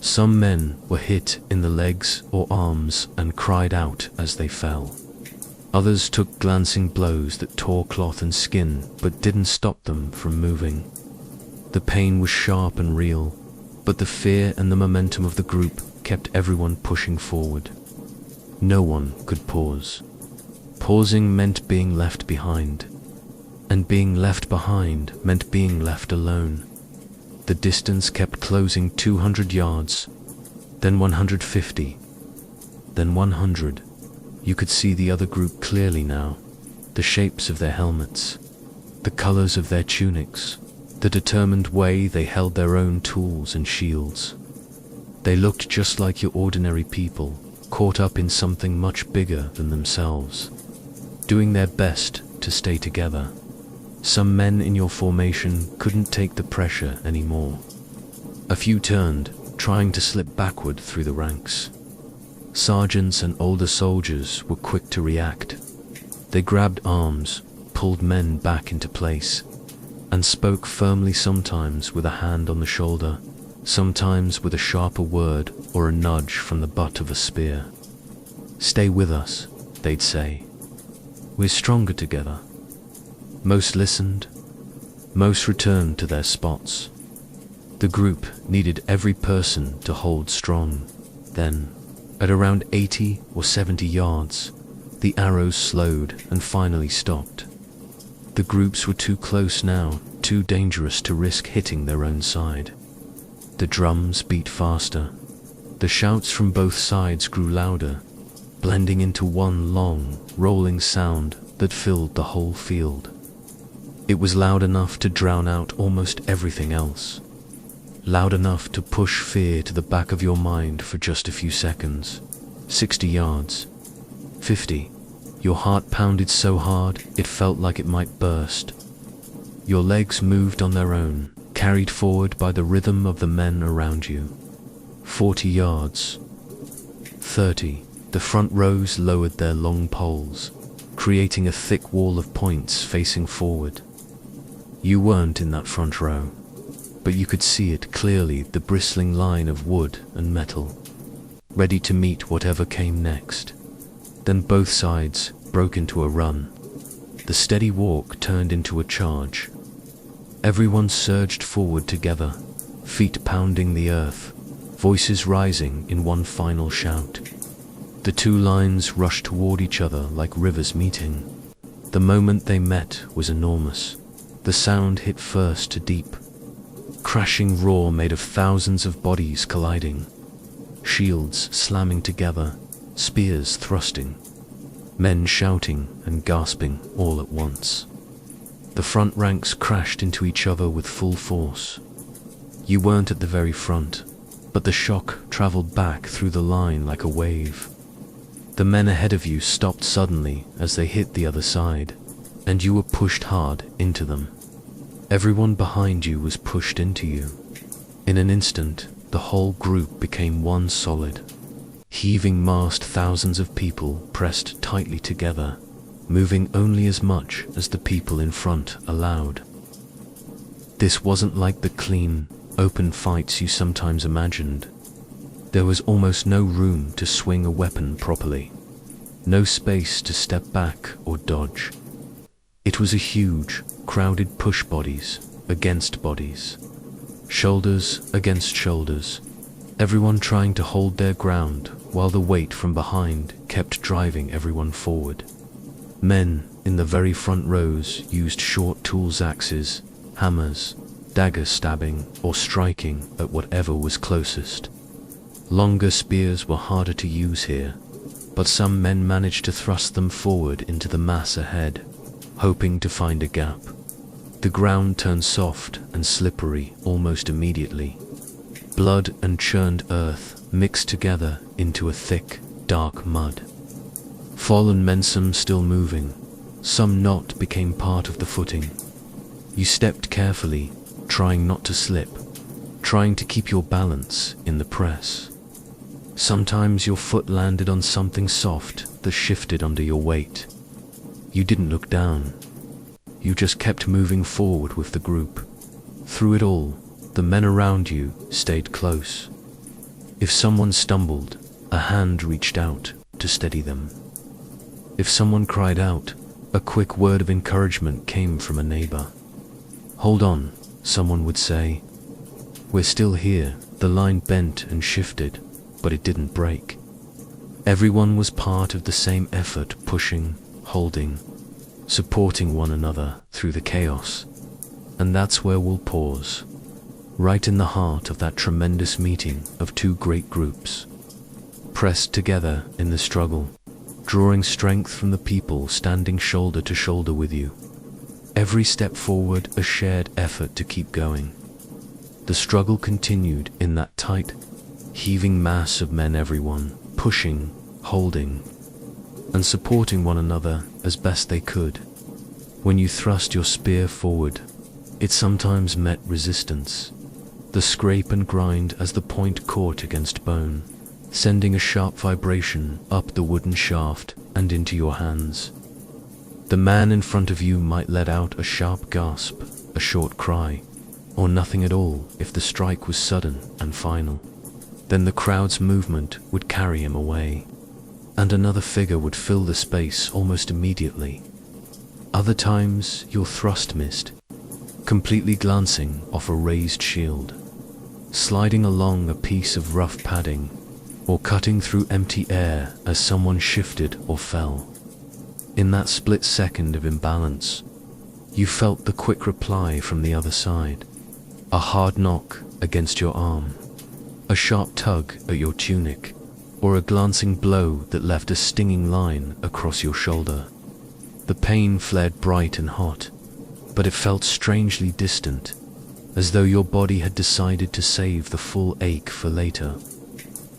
Some men were hit in the legs or arms and cried out as they fell. Others took glancing blows that tore cloth and skin but didn't stop them from moving. The pain was sharp and real, but the fear and the momentum of the group kept everyone pushing forward. No one could pause. Pausing meant being left behind, and being left behind meant being left alone. The distance kept closing. 200 yards, then 150, then 100. You could see the other group clearly now, the shapes of their helmets, the colors of their tunics, the determined way they held their own tools and shields. They looked just like your ordinary people, caught up in something much bigger than themselves, doing their best to stay together. Some men in your formation couldn't take the pressure anymore. A few turned, trying to slip backward through the ranks. Sergeants and older soldiers were quick to react. They grabbed arms, pulled men back into place, and spoke firmly, sometimes with a hand on the shoulder, sometimes with a sharper word or a nudge from the butt of a spear. "Stay with us," they'd say. "We're stronger together." Most listened, most returned to their spots. The group needed every person to hold strong. Then, at around 80 or 70 yards, the arrows slowed and finally stopped. The groups were too close now, too dangerous to risk hitting their own side. The drums beat faster. The shouts from both sides grew louder, blending into one long, rolling sound that filled the whole field. It was loud enough to drown out almost everything else. Loud enough to push fear to the back of your mind for just a few seconds. 60 yards. 50. Your heart pounded so hard it felt like it might burst. Your legs moved on their own, carried forward by the rhythm of the men around you. 40 yards. 30. The front rows lowered their long poles, creating a thick wall of points facing forward. You weren't in that front row, but you could see it clearly, the bristling line of wood and metal, ready to meet whatever came next. Then both sides broke into a run. The steady walk turned into a charge. Everyone surged forward together, feet pounding the earth, voices rising in one final shout. The two lines rushed toward each other like rivers meeting. The moment they met was enormous. The sound hit first to deep, crashing roar made of thousands of bodies colliding, shields slamming together, spears thrusting, men shouting and gasping all at once. The front ranks crashed into each other with full force. You weren't at the very front, but the shock traveled back through the line like a wave. The men ahead of you stopped suddenly as they hit the other side, and you were pushed hard into them. Everyone behind you was pushed into you. In an instant, the whole group became one solid, heaving massed. Thousands of people pressed tightly together, moving only as much as the people in front allowed. This wasn't like the clean, open fights you sometimes imagined. There was almost no room to swing a weapon properly, no space to step back or dodge. It was a huge, crowded push bodies against bodies, shoulders against shoulders, everyone trying to hold their ground while the weight from behind kept driving everyone forward. Men in the very front rows used short tools, axes, hammers, daggers, stabbing or striking at whatever was closest. Longer spears were harder to use here, but some men managed to thrust them forward into the mass ahead, hoping to find a gap. The ground turned soft and slippery almost immediately. Blood and churned earth mixed together into a thick, dark mud. Fallen men, some still moving, some not, became part of the footing. You stepped carefully, trying not to slip, trying to keep your balance in the press. Sometimes your foot landed on something soft that shifted under your weight. You didn't look down. You just kept moving forward with the group. Through it all, the men around you stayed close. If someone stumbled, a hand reached out to steady them. If someone cried out, a quick word of encouragement came from a neighbor. "Hold on," someone would say. "We're still here." The line bent and shifted, but it didn't break. Everyone was part of the same effort, pushing, holding, supporting one another through the chaos. And that's where we'll pause, right in the heart of that tremendous meeting of two great groups, pressed together in the struggle, drawing strength from the people standing shoulder to shoulder with you. Every step forward, a shared effort to keep going. The struggle continued in that tight, heaving mass of men, everyone pushing, holding, and supporting one another as best they could. When you thrust your spear forward, it sometimes met resistance. The scrape and grind as the point caught against bone, sending a sharp vibration up the wooden shaft and into your hands. The man in front of you might let out a sharp gasp, a short cry, or nothing at all if the strike was sudden and final. Then the crowd's movement would carry him away, and another figure would fill the space almost immediately. Other times your thrust missed, completely glancing off a raised shield, sliding along a piece of rough padding, or cutting through empty air as someone shifted or fell. In that split second of imbalance, you felt the quick reply from the other side, a hard knock against your arm, a sharp tug at your tunic, or a glancing blow that left a stinging line across your shoulder. The pain flared bright and hot, but it felt strangely distant, as though your body had decided to save the full ache for later.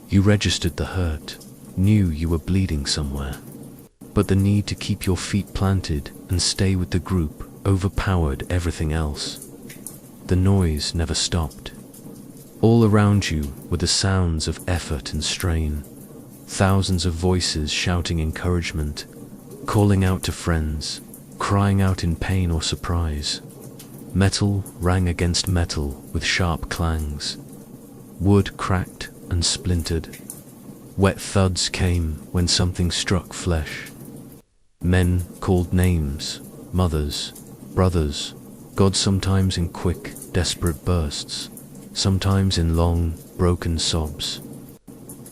You registered the hurt, knew you were bleeding somewhere, but the need to keep your feet planted and stay with the group overpowered everything else. The noise never stopped. All around you were the sounds of effort and strain, thousands of voices shouting encouragement, calling out to friends, crying out in pain or surprise. Metal rang against metal with sharp clangs. Wood cracked and splintered. Wet thuds came when something struck flesh. Men called names, mothers, brothers, God, sometimes in quick, desperate bursts, sometimes in long, broken sobs.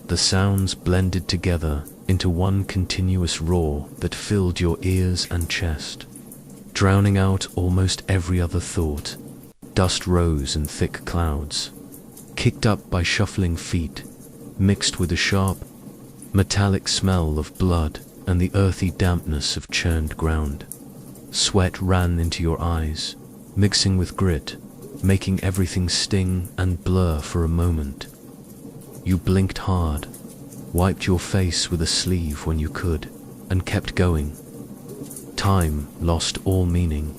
The sounds blended together into one continuous roar that filled your ears and chest, drowning out almost every other thought. Dust rose in thick clouds, kicked up by shuffling feet, mixed with a sharp, metallic smell of blood and the earthy dampness of churned ground. Sweat ran into your eyes, mixing with grit, making everything sting and blur for a moment. You blinked hard, wiped your face with a sleeve when you could, and kept going. Time lost all meaning.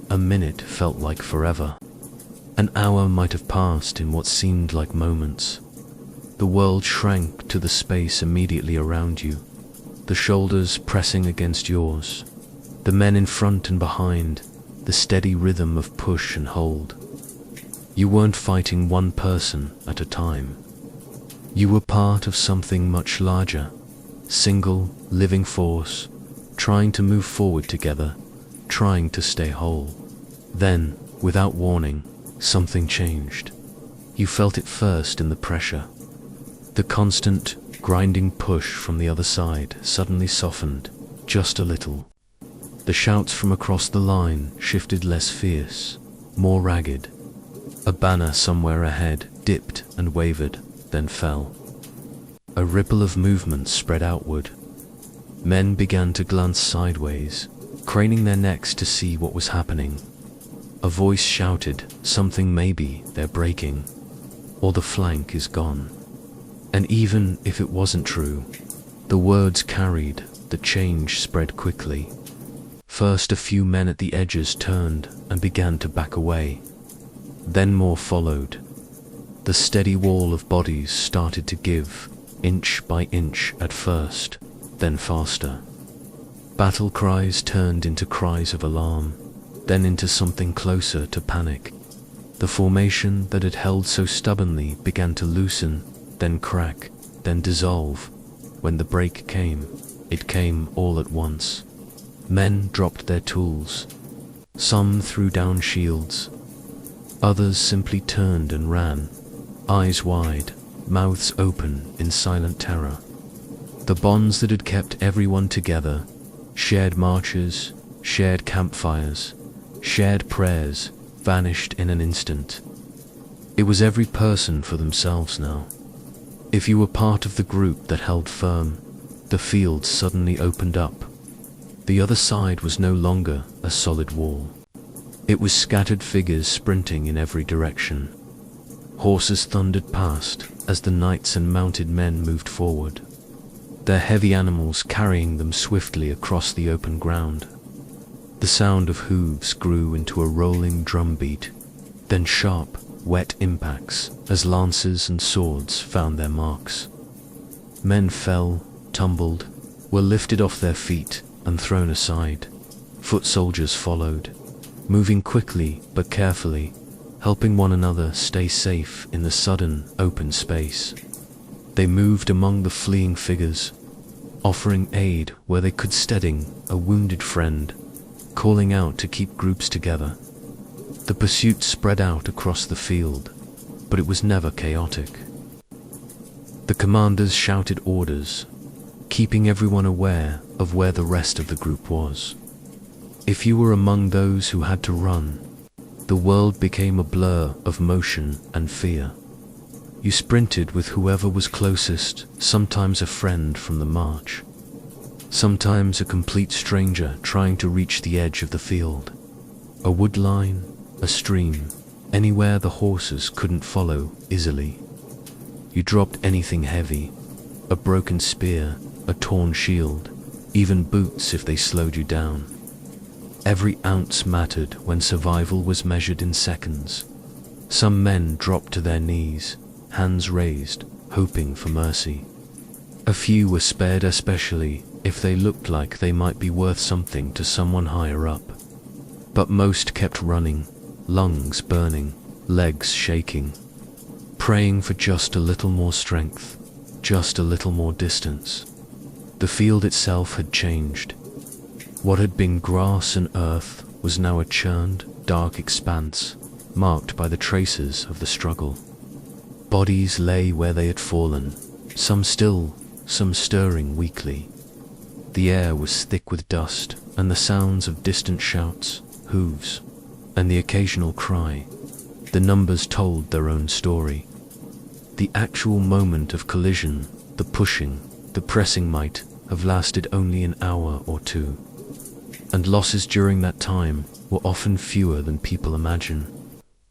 A minute felt like forever. An hour might have passed in what seemed like moments. The world shrank to the space immediately around you, the shoulders pressing against yours, the men in front and behind, the steady rhythm of push and hold. You weren't fighting one person at a time. You were part of something much larger, single, living force, trying to move forward together, trying to stay whole. Then, without warning, something changed. You felt it first in the pressure. The constant, grinding push from the other side suddenly softened, just a little. The shouts from across the line shifted less fierce, more ragged. A banner somewhere ahead dipped and wavered, then fell. A ripple of movement spread outward. Men began to glance sideways, craning their necks to see what was happening. A voice shouted something, maybe they're breaking, or the flank is gone. And even if it wasn't true, the words carried, the change spread quickly. First a few men at the edges turned and began to back away. Then more followed. The steady wall of bodies started to give, inch by inch at first, then faster. Battle cries turned into cries of alarm, then into something closer to panic. The formation that had held so stubbornly began to loosen, then crack, then dissolve. When the break came, it came all at once. Men dropped their tools. Some threw down shields. Others simply turned and ran, eyes wide, mouths open in silent terror. The bonds that had kept everyone together, shared marches, shared campfires, shared prayers, vanished in an instant. It was every person for themselves now. If you were part of the group that held firm, the field suddenly opened up. The other side was no longer a solid wall. It was scattered figures sprinting in every direction. Horses thundered past as the knights and mounted men moved forward, their heavy animals carrying them swiftly across the open ground. The sound of hooves grew into a rolling drumbeat, then sharp, wet impacts as lances and swords found their marks. Men fell, tumbled, were lifted off their feet and thrown aside. Foot soldiers followed, moving quickly but carefully, helping one another stay safe in the sudden, open space. They moved among the fleeing figures, offering aid where they could, steadying a wounded friend, calling out to keep groups together. The pursuit spread out across the field, but it was never chaotic. The commanders shouted orders, keeping everyone aware of where the rest of the group was. If you were among those who had to run, the world became a blur of motion and fear. You sprinted with whoever was closest, sometimes a friend from the march, sometimes a complete stranger trying to reach the edge of the field. A wood line, a stream, anywhere the horses couldn't follow easily. You dropped anything heavy, a broken spear, a torn shield, even boots if they slowed you down. Every ounce mattered when survival was measured in seconds. Some men dropped to their knees, hands raised, hoping for mercy. A few were spared, especially if they looked like they might be worth something to someone higher up. But most kept running, lungs burning, legs shaking, praying for just a little more strength, just a little more distance. The field itself had changed. What had been grass and earth was now a churned, dark expanse, marked by the traces of the struggle. Bodies lay where they had fallen, some still, some stirring weakly. The air was thick with dust, and the sounds of distant shouts, hooves, and the occasional cry. The numbers told their own story. The actual moment of collision, the pushing, the pressing might have lasted only an hour or two. And losses during that time were often fewer than people imagine.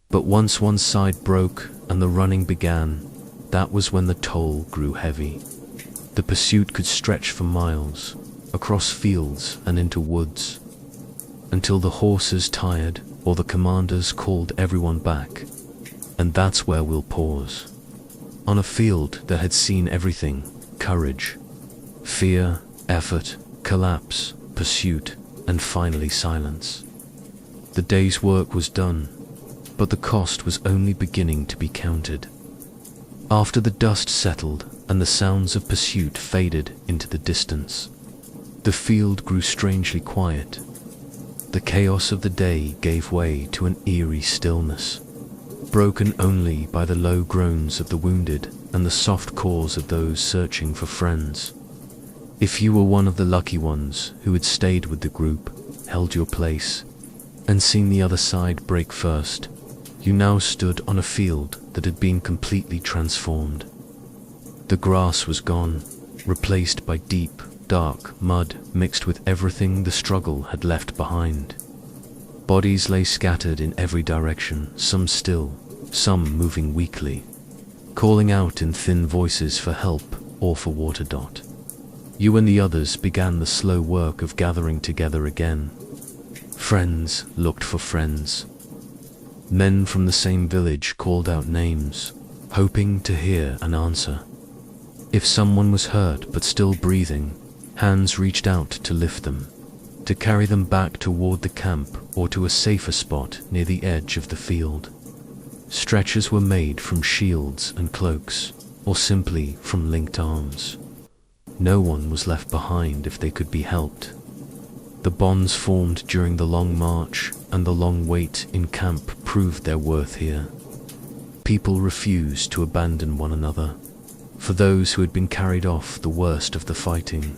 But once one side broke and the running began, that was when the toll grew heavy. The pursuit could stretch for miles, across fields and into woods, until the horses tired or the commanders called everyone back. And that's where we'll pause. On a field that had seen everything: courage, fear, effort, collapse, pursuit, and finally silence. The day's work was done, but the cost was only beginning to be counted. After the dust settled and the sounds of pursuit faded into the distance, the field grew strangely quiet. The chaos of the day gave way to an eerie stillness, broken only by the low groans of the wounded and the soft calls of those searching for friends. If you were one of the lucky ones who had stayed with the group, held your place, and seen the other side break first, you now stood on a field that had been completely transformed. The grass was gone, replaced by deep, dark mud mixed with everything the struggle had left behind. Bodies lay scattered in every direction, some still, some moving weakly, calling out in thin voices for help or for water. You and the others began the slow work of gathering together again. Friends looked for friends. Men from the same village called out names, hoping to hear an answer. If someone was hurt but still breathing, hands reached out to lift them, to carry them back toward the camp or to a safer spot near the edge of the field. Stretchers were made from shields and cloaks, or simply from linked arms. No one was left behind if they could be helped. The bonds formed during the long march and the long wait in camp proved their worth here. People refused to abandon one another, for those who had been carried off the worst of the fighting.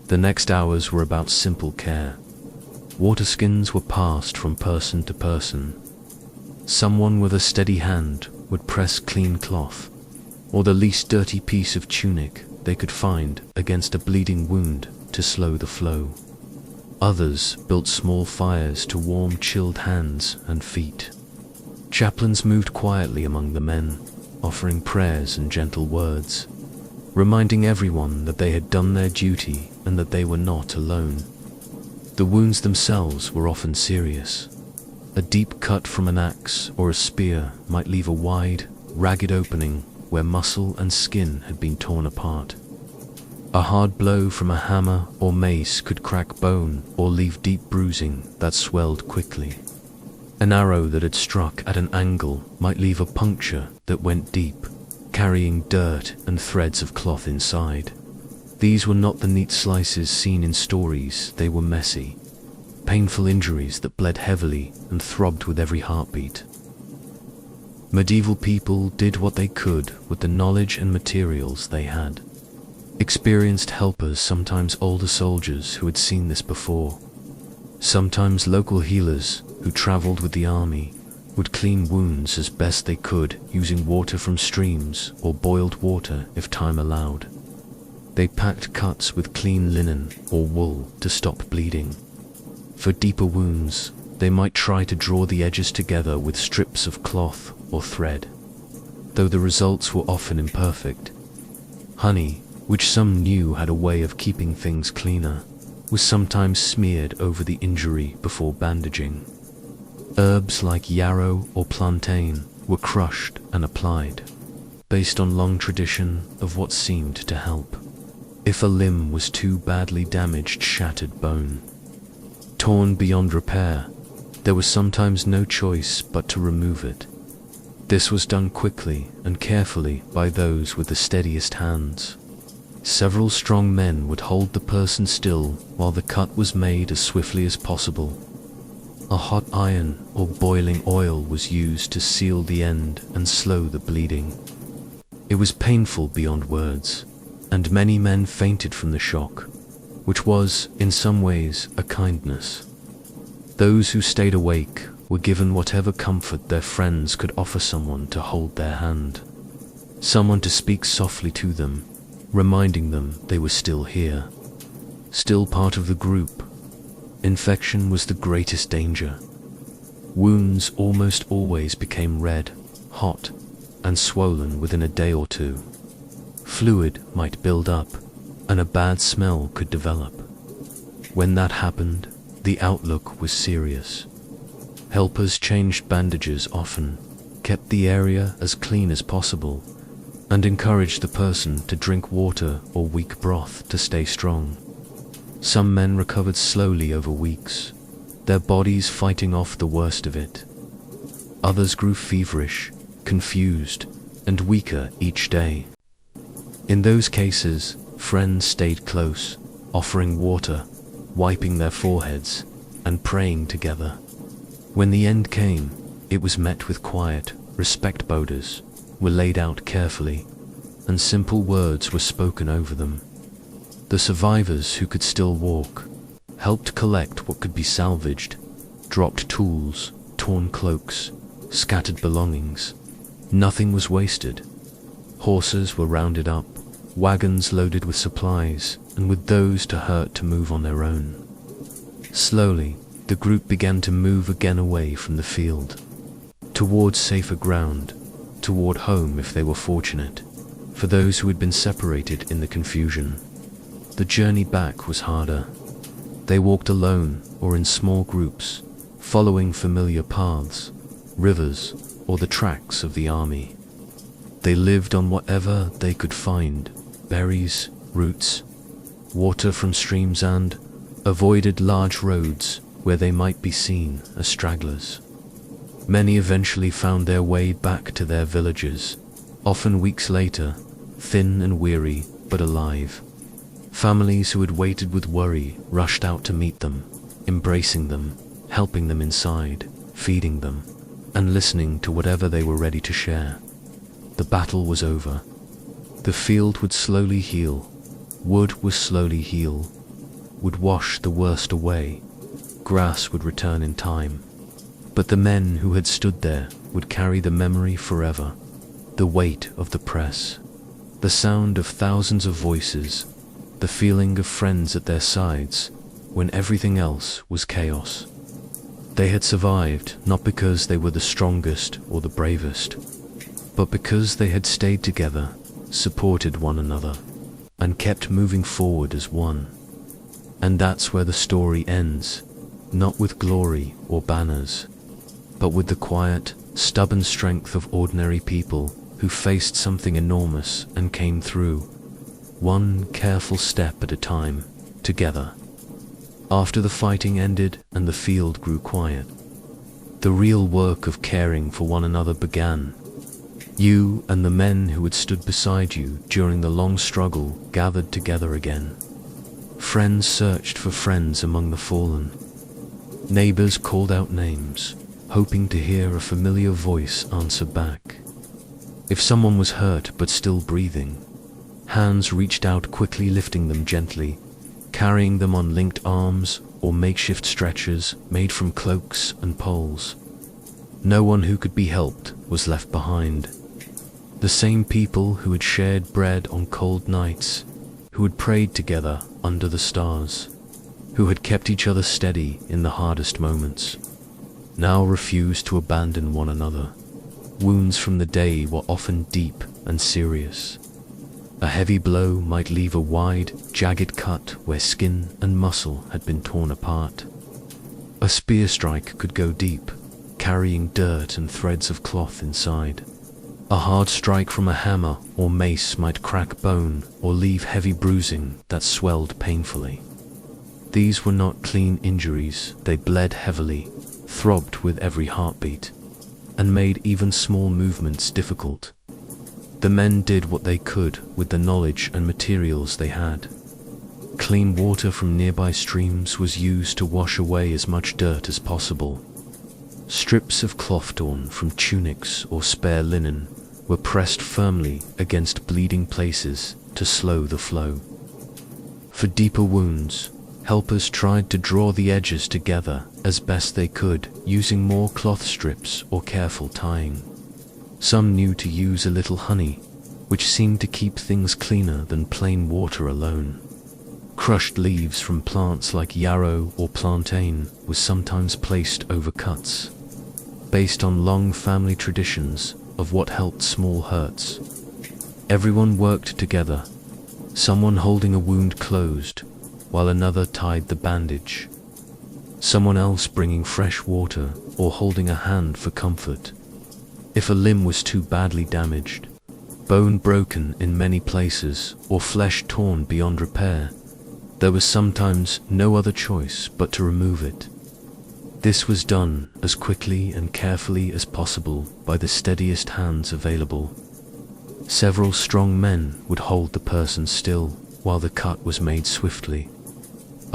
The next hours were about simple care. Waterskins were passed from person to person. Someone with a steady hand would press clean cloth, or the least dirty piece of tunic they could find against a bleeding wound to slow the flow. Others built small fires to warm chilled hands and feet. Chaplains moved quietly among the men, offering prayers and gentle words, reminding everyone that they had done their duty and that they were not alone. The wounds themselves were often serious. A deep cut from an axe or a spear might leave a wide, ragged opening where muscle and skin had been torn apart. A hard blow from a hammer or mace could crack bone or leave deep bruising that swelled quickly. An arrow that had struck at an angle might leave a puncture that went deep, carrying dirt and threads of cloth inside. These were not the neat slices seen in stories, they were messy, painful injuries that bled heavily and throbbed with every heartbeat. Medieval people did what they could with the knowledge and materials they had. Experienced helpers, sometimes older soldiers who had seen this before, sometimes local healers who traveled with the army, would clean wounds as best they could using water from streams or boiled water if time allowed. They packed cuts with clean linen or wool to stop bleeding. For deeper wounds, they might try to draw the edges together with strips of cloth or thread, though the results were often imperfect. Honey, which some knew had a way of keeping things cleaner, was sometimes smeared over the injury before bandaging. Herbs like yarrow or plantain were crushed and applied, based on long tradition of what seemed to help. If a limb was too badly damaged, shattered bone, torn beyond repair, there was sometimes no choice but to remove it. This was done quickly and carefully by those with the steadiest hands. Several strong men would hold the person still while the cut was made as swiftly as possible. A hot iron or boiling oil was used to seal the end and slow the bleeding. It was painful beyond words, and many men fainted from the shock, which was, in some ways, a kindness. Those who stayed awake were given whatever comfort their friends could offer, someone to hold their hand, someone to speak softly to them, reminding them they were still here, still part of the group. Infection was the greatest danger. Wounds almost always became red, hot, and swollen within a day or two. Fluid might build up, and a bad smell could develop. When that happened, the outlook was serious. Helpers changed bandages often, kept the area as clean as possible, and encouraged the person to drink water or weak broth to stay strong. Some men recovered slowly over weeks, their bodies fighting off the worst of it. Others grew feverish, confused, and weaker each day. In those cases, friends stayed close, offering water, wiping their foreheads, and praying together. When the end came, it was met with quiet, respect. Boulders were laid out carefully, and simple words were spoken over them. The survivors who could still walk helped collect what could be salvaged, dropped tools, torn cloaks, scattered belongings. Nothing was wasted. Horses were rounded up, wagons loaded with supplies, and with those to hurt to move on their own. Slowly, the group began to move again away from the field, towards safer ground, toward home if they were fortunate. For those who had been separated in the confusion, the journey back was harder. They walked alone or in small groups, following familiar paths, rivers, or the tracks of the army. They lived on whatever they could find, berries, roots, water from streams, and avoided large roads where they might be seen as stragglers. Many eventually found their way back to their villages, often weeks later, thin and weary but alive. Families who had waited with worry rushed out to meet them, embracing them, helping them inside, feeding them, and listening to whatever they were ready to share. The battle was over. The field would slowly heal. Wood would slowly heal, would wash the worst away. Grass would return in time. But the men who had stood there would carry the memory forever, the weight of the press, the sound of thousands of voices, the feeling of friends at their sides when everything else was chaos. They had survived not because they were the strongest or the bravest, but because they had stayed together, supported one another, and kept moving forward as one. And that's where the story ends, not with glory or banners, but with the quiet, stubborn strength of ordinary people who faced something enormous and came through, one careful step at a time, together. After the fighting ended and the field grew quiet, the real work of caring for one another began. You and the men who had stood beside you during the long struggle gathered together again. Friends searched for friends among the fallen. Neighbors called out names, hoping to hear a familiar voice answer back. If someone was hurt but still breathing, hands reached out quickly, lifting them gently, carrying them on linked arms or makeshift stretchers made from cloaks and poles. No one who could be helped was left behind. The same people who had shared bread on cold nights, who had prayed together under the stars, who had kept each other steady in the hardest moments, now refused to abandon one another. Wounds from the day were often deep and serious. A heavy blow might leave a wide, jagged cut where skin and muscle had been torn apart. A spear strike could go deep, carrying dirt and threads of cloth inside. A hard strike from a hammer or mace might crack bone or leave heavy bruising that swelled painfully. These were not clean injuries. They bled heavily, throbbed with every heartbeat, and made even small movements difficult. The men did what they could with the knowledge and materials they had. Clean water from nearby streams was used to wash away as much dirt as possible. Strips of cloth torn from tunics or spare linen were pressed firmly against bleeding places to slow the flow. For deeper wounds, helpers tried to draw the edges together as best they could, using more cloth strips or careful tying. Some knew to use a little honey, which seemed to keep things cleaner than plain water alone. Crushed leaves from plants like yarrow or plantain was sometimes placed over cuts, based on long family traditions of what helped small hurts. Everyone worked together, someone holding a wound closed, while another tied the bandage, someone else bringing fresh water or holding a hand for comfort. If a limb was too badly damaged, bone broken in many places, or flesh torn beyond repair, there was sometimes no other choice but to remove it. This was done as quickly and carefully as possible by the steadiest hands available. Several strong men would hold the person still while the cut was made swiftly.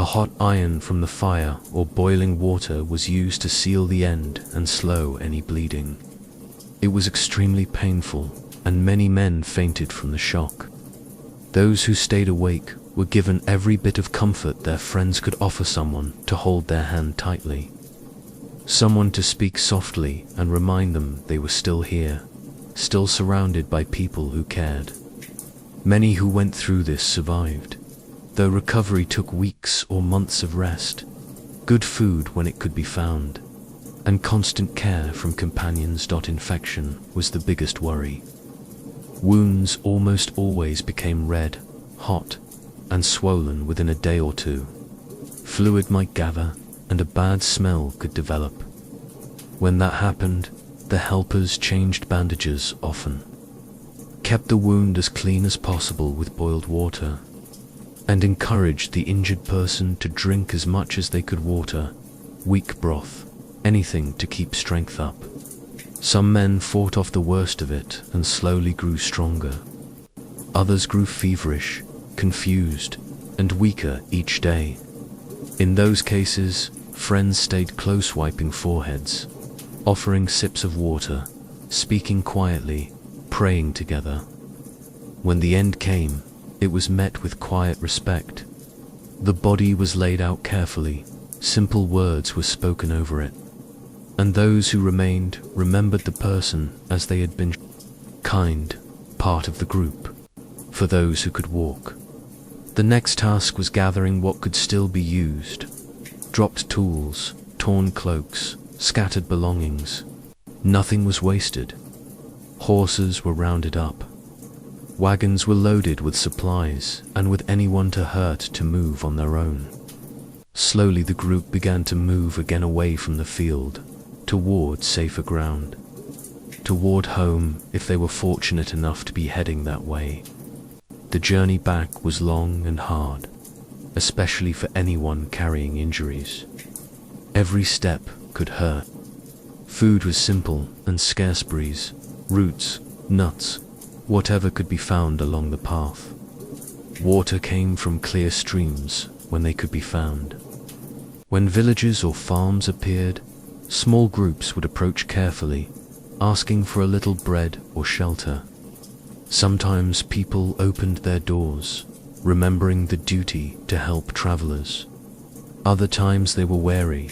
A hot iron from the fire or boiling water was used to seal the end and slow any bleeding. It was extremely painful, and many men fainted from the shock. Those who stayed awake were given every bit of comfort their friends could offer: someone to hold their hand tightly, someone to speak softly and remind them they were still here, still surrounded by people who cared. Many who went through this survived, though recovery took weeks or months of rest, good food when it could be found, and constant care from companions. Infection was the biggest worry. Wounds almost always became red, hot, and swollen within a day or two. Fluid might gather, and a bad smell could develop. When that happened, the helpers changed bandages often, kept the wound as clean as possible with boiled water, and encouraged the injured person to drink as much as they could: water, weak broth, anything to keep strength up. Some men fought off the worst of it and slowly grew stronger. Others grew feverish, confused, and weaker each day. In those cases, friends stayed close, wiping foreheads, offering sips of water, speaking quietly, praying together. When the end came, it was met with quiet respect. The body was laid out carefully, simple words were spoken over it, and those who remained remembered the person as they had been: kind, part of the group, for those who could walk. The next task was gathering what could still be used: dropped tools, torn cloaks, scattered belongings. Nothing was wasted. Horses were rounded up. Wagons were loaded with supplies and with anyone to hurt to move on their own. Slowly the group began to move again away from the field, toward safer ground, toward home if they were fortunate enough to be heading that way. The journey back was long and hard, especially for anyone carrying injuries. Every step could hurt. Food was simple and scarce: berries, roots, nuts, whatever could be found along the path. Water came from clear streams when they could be found. When villages or farms appeared, small groups would approach carefully, asking for a little bread or shelter. Sometimes people opened their doors, remembering the duty to help travelers. Other times they were wary,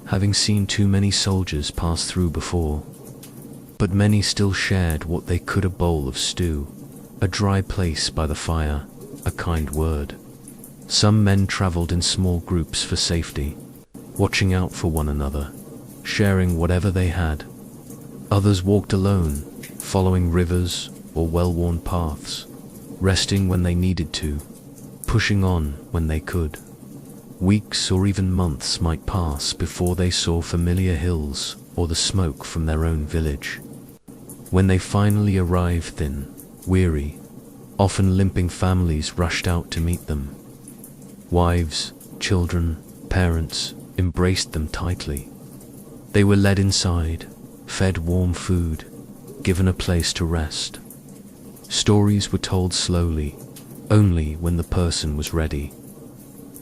having seen too many soldiers pass through before. But many still shared what they could: a bowl of stew, a dry place by the fire, a kind word. Some men traveled in small groups for safety, watching out for one another, sharing whatever they had. Others walked alone, following rivers or well-worn paths, resting when they needed to, pushing on when they could. Weeks or even months might pass before they saw familiar hills or the smoke from their own village. When they finally arrived, thin, weary, often limping families rushed out to meet them. Wives, children, parents embraced them tightly. They were led inside, fed warm food, given a place to rest. Stories were told slowly, only when the person was ready.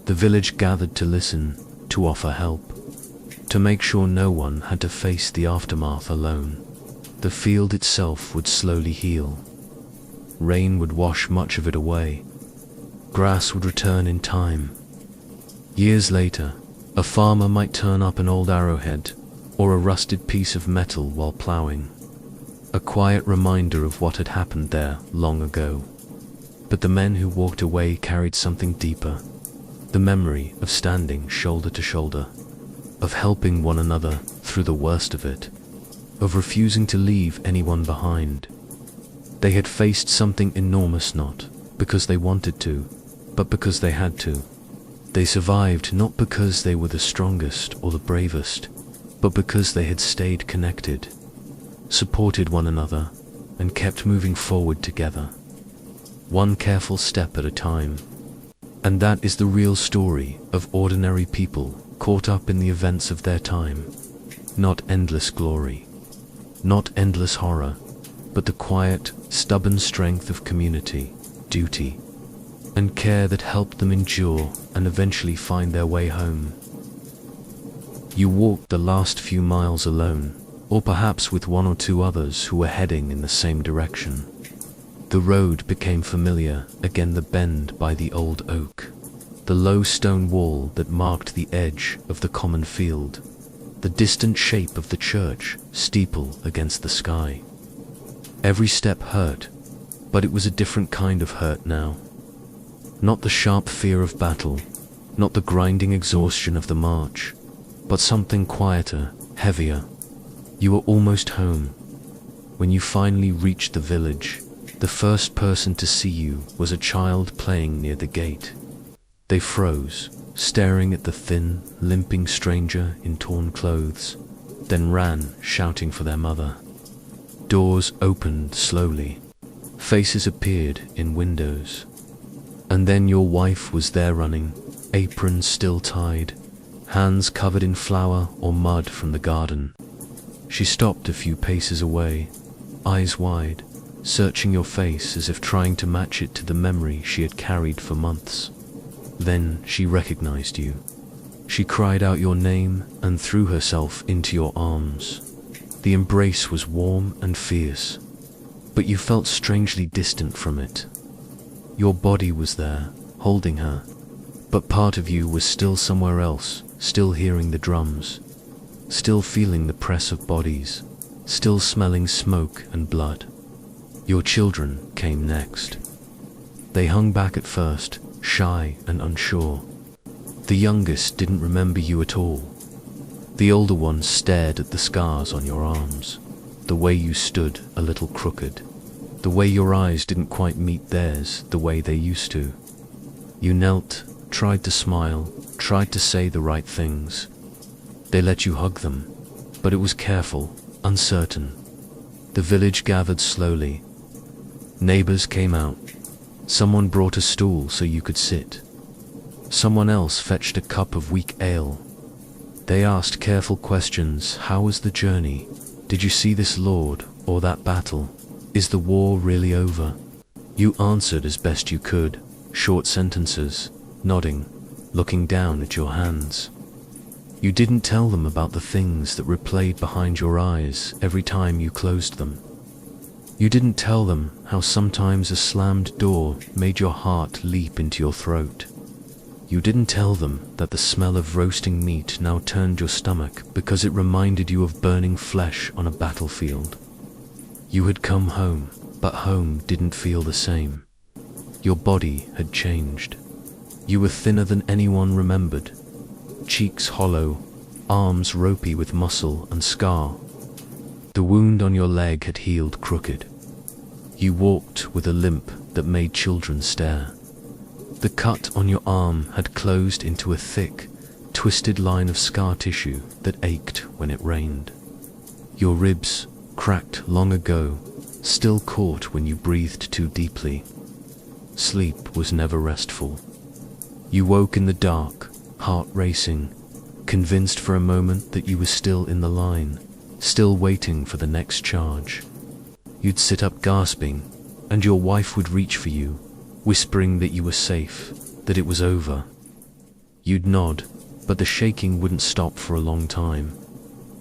The village gathered to listen, to offer help, to make sure no one had to face the aftermath alone. The field itself would slowly heal. Rain would wash much of it away. Grass would return in time. Years later, a farmer might turn up an old arrowhead or a rusted piece of metal while plowing, a quiet reminder of what had happened there long ago. But the men who walked away carried something deeper: the memory of standing shoulder to shoulder, of helping one another through the worst of it, of refusing to leave anyone behind. They had faced something enormous, not because they wanted to, but because they had to. They survived not because they were the strongest or the bravest, but because they had stayed connected, supported one another, and kept moving forward together, one careful step at a time. And that is the real story of ordinary people caught up in the events of their time. Not endless glory, not endless horror, but the quiet, stubborn strength of community, duty, and care that helped them endure and eventually find their way home. You walked the last few miles alone, or perhaps with one or two others who were heading in the same direction. The road became familiar, again the bend by the old oak, the low stone wall that marked the edge of the common field, the distant shape of the church steeple against the sky. Every step hurt, but it was a different kind of hurt now. Not the sharp fear of battle, not the grinding exhaustion of the march, but something quieter, heavier. You were almost home. When you finally reached the village, the first person to see you was a child playing near the gate. They froze, staring at the thin, limping stranger in torn clothes, then ran, shouting for their mother. Doors opened slowly. Faces appeared in windows. And then your wife was there running, apron still tied, hands covered in flour or mud from the garden. She stopped a few paces away, eyes wide, searching your face as if trying to match it to the memory she had carried for months. Then she recognized you. She cried out your name and threw herself into your arms. The embrace was warm and fierce, but you felt strangely distant from it. Your body was there, holding her, but part of you was still somewhere else, still hearing the drums, still feeling the press of bodies, still smelling smoke and blood. Your children came next. They hung back at first, shy and unsure. The youngest didn't remember you at all. The older ones stared at the scars on your arms, the way you stood a little crooked, the way your eyes didn't quite meet theirs the way they used to. You knelt, tried to smile, tried to say the right things. They let you hug them, but it was careful, uncertain. The village gathered slowly. Neighbors came out. Someone brought a stool so you could sit. Someone else fetched a cup of weak ale. They asked careful questions. How was the journey? Did you see this lord or that battle? Is the war really over? You answered as best you could, short sentences, nodding, looking down at your hands. You didn't tell them about the things that replayed behind your eyes every time you closed them. You didn't tell them how sometimes a slammed door made your heart leap into your throat. You didn't tell them that the smell of roasting meat now turned your stomach because it reminded you of burning flesh on a battlefield. You had come home, but home didn't feel the same. Your body had changed. You were thinner than anyone remembered, cheeks hollow, arms ropey with muscle and scar. The wound on your leg had healed crooked. You walked with a limp that made children stare. The cut on your arm had closed into a thick, twisted line of scar tissue that ached when it rained. Your ribs, cracked long ago, still caught when you breathed too deeply. Sleep was never restful. You woke in the dark, heart racing, convinced for a moment that you were still in the line, still waiting for the next charge. You'd sit up gasping, and your wife would reach for you, whispering that you were safe, that it was over. You'd nod, but the shaking wouldn't stop for a long time.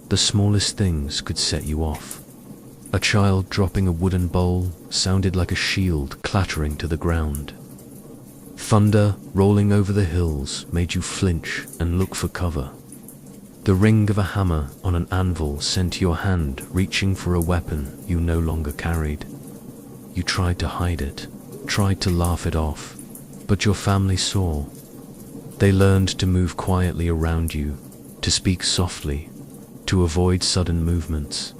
The smallest things could set you off. A child dropping a wooden bowl sounded like a shield clattering to the ground. Thunder rolling over the hills made you flinch and look for cover. The ring of a hammer on an anvil sent your hand reaching for a weapon you no longer carried. You tried to hide it, tried to laugh it off, but your family saw. They learned to move quietly around you, to speak softly, to avoid sudden movements.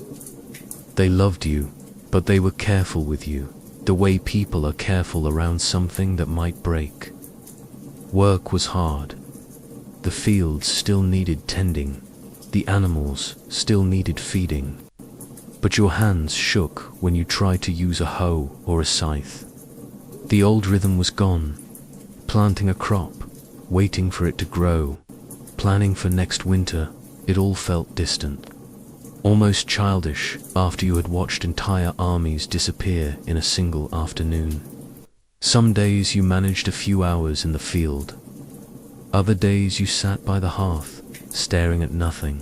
They loved you, but they were careful with you, the way people are careful around something that might break. Work was hard. The fields still needed tending, the animals still needed feeding, but your hands shook when you tried to use a hoe or a scythe. The old rhythm was gone. Planting a crop, waiting for it to grow, planning for next winter, it all felt distant. Almost childish after you had watched entire armies disappear in a single afternoon. Some days you managed a few hours in the field. Other days you sat by the hearth, staring at nothing,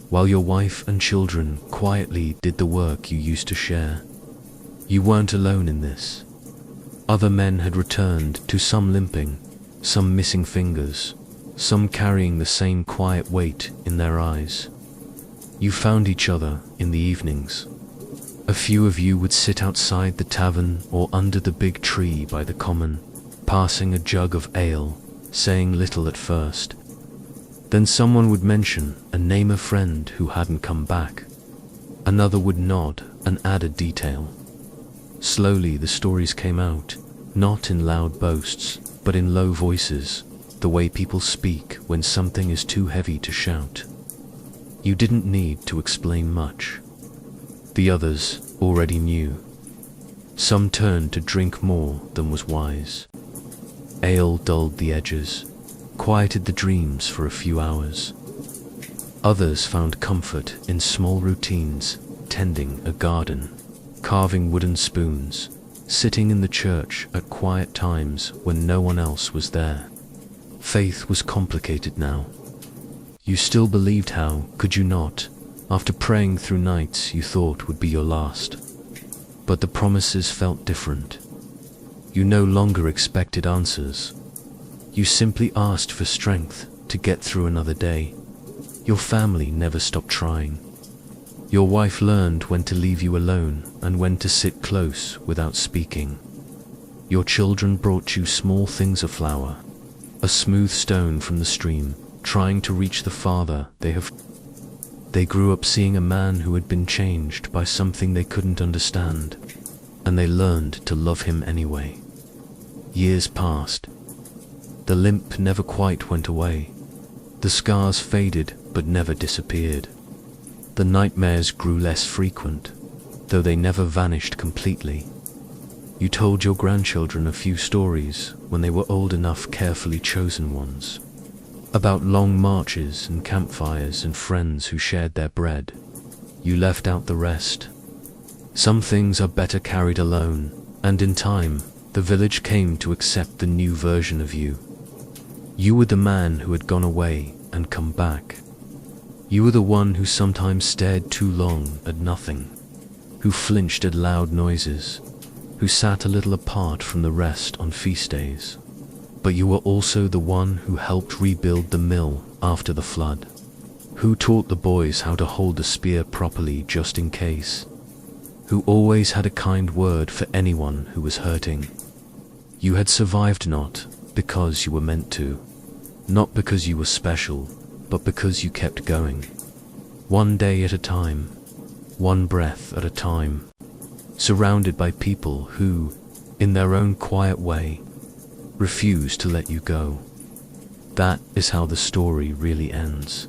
while your wife and children quietly did the work you used to share. You weren't alone in this. Other men had returned, to some limping, some missing fingers, some carrying the same quiet weight in their eyes. You found each other in the evenings. A few of you would sit outside the tavern or under the big tree by the common, passing a jug of ale, saying little at first. Then someone would mention and name a friend who hadn't come back. Another would nod and add a detail. Slowly the stories came out, not in loud boasts, but in low voices, the way people speak when something is too heavy to shout. You didn't need to explain much. The others already knew. Some turned to drink more than was wise. Ale dulled the edges, quieted the dreams for a few hours. Others found comfort in small routines, tending a garden, carving wooden spoons, sitting in the church at quiet times when no one else was there. Faith was complicated now. You still believed, how could you not, after praying through nights you thought would be your last? But the promises felt different. You no longer expected answers. You simply asked for strength to get through another day. Your family never stopped trying. Your wife learned when to leave you alone and when to sit close without speaking. Your children brought you small things of flour, a smooth stone from the stream, trying to reach the Father they have. They grew up seeing a man who had been changed by something they couldn't understand, and they learned to love him anyway. Years passed. The limp never quite went away. The scars faded but never disappeared. The nightmares grew less frequent, though they never vanished completely. You told your grandchildren a few stories when they were old enough, carefully chosen ones, about long marches and campfires and friends who shared their bread. You left out the rest. Some things are better carried alone, and in time, the village came to accept the new version of you. You were the man who had gone away and come back. You were the one who sometimes stared too long at nothing, who flinched at loud noises, who sat a little apart from the rest on feast days. But you were also the one who helped rebuild the mill after the flood, who taught the boys how to hold a spear properly just in case, who always had a kind word for anyone who was hurting. You had survived not because you were meant to, not because you were special, but because you kept going. One day at a time, one breath at a time, surrounded by people who, in their own quiet way, refused to let you go. That is how the story really ends.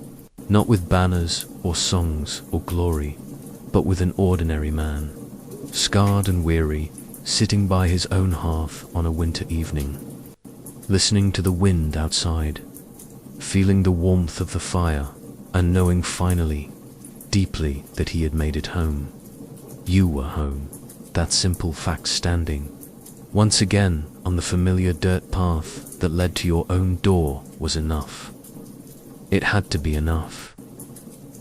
Not with banners or songs or glory, but with an ordinary man, scarred and weary, sitting by his own hearth on a winter evening, listening to the wind outside, feeling the warmth of the fire, and knowing finally, deeply, that he had made it home. You were home, that simple fact, standing once again on the familiar dirt path that led to your own door, was enough. It had to be enough.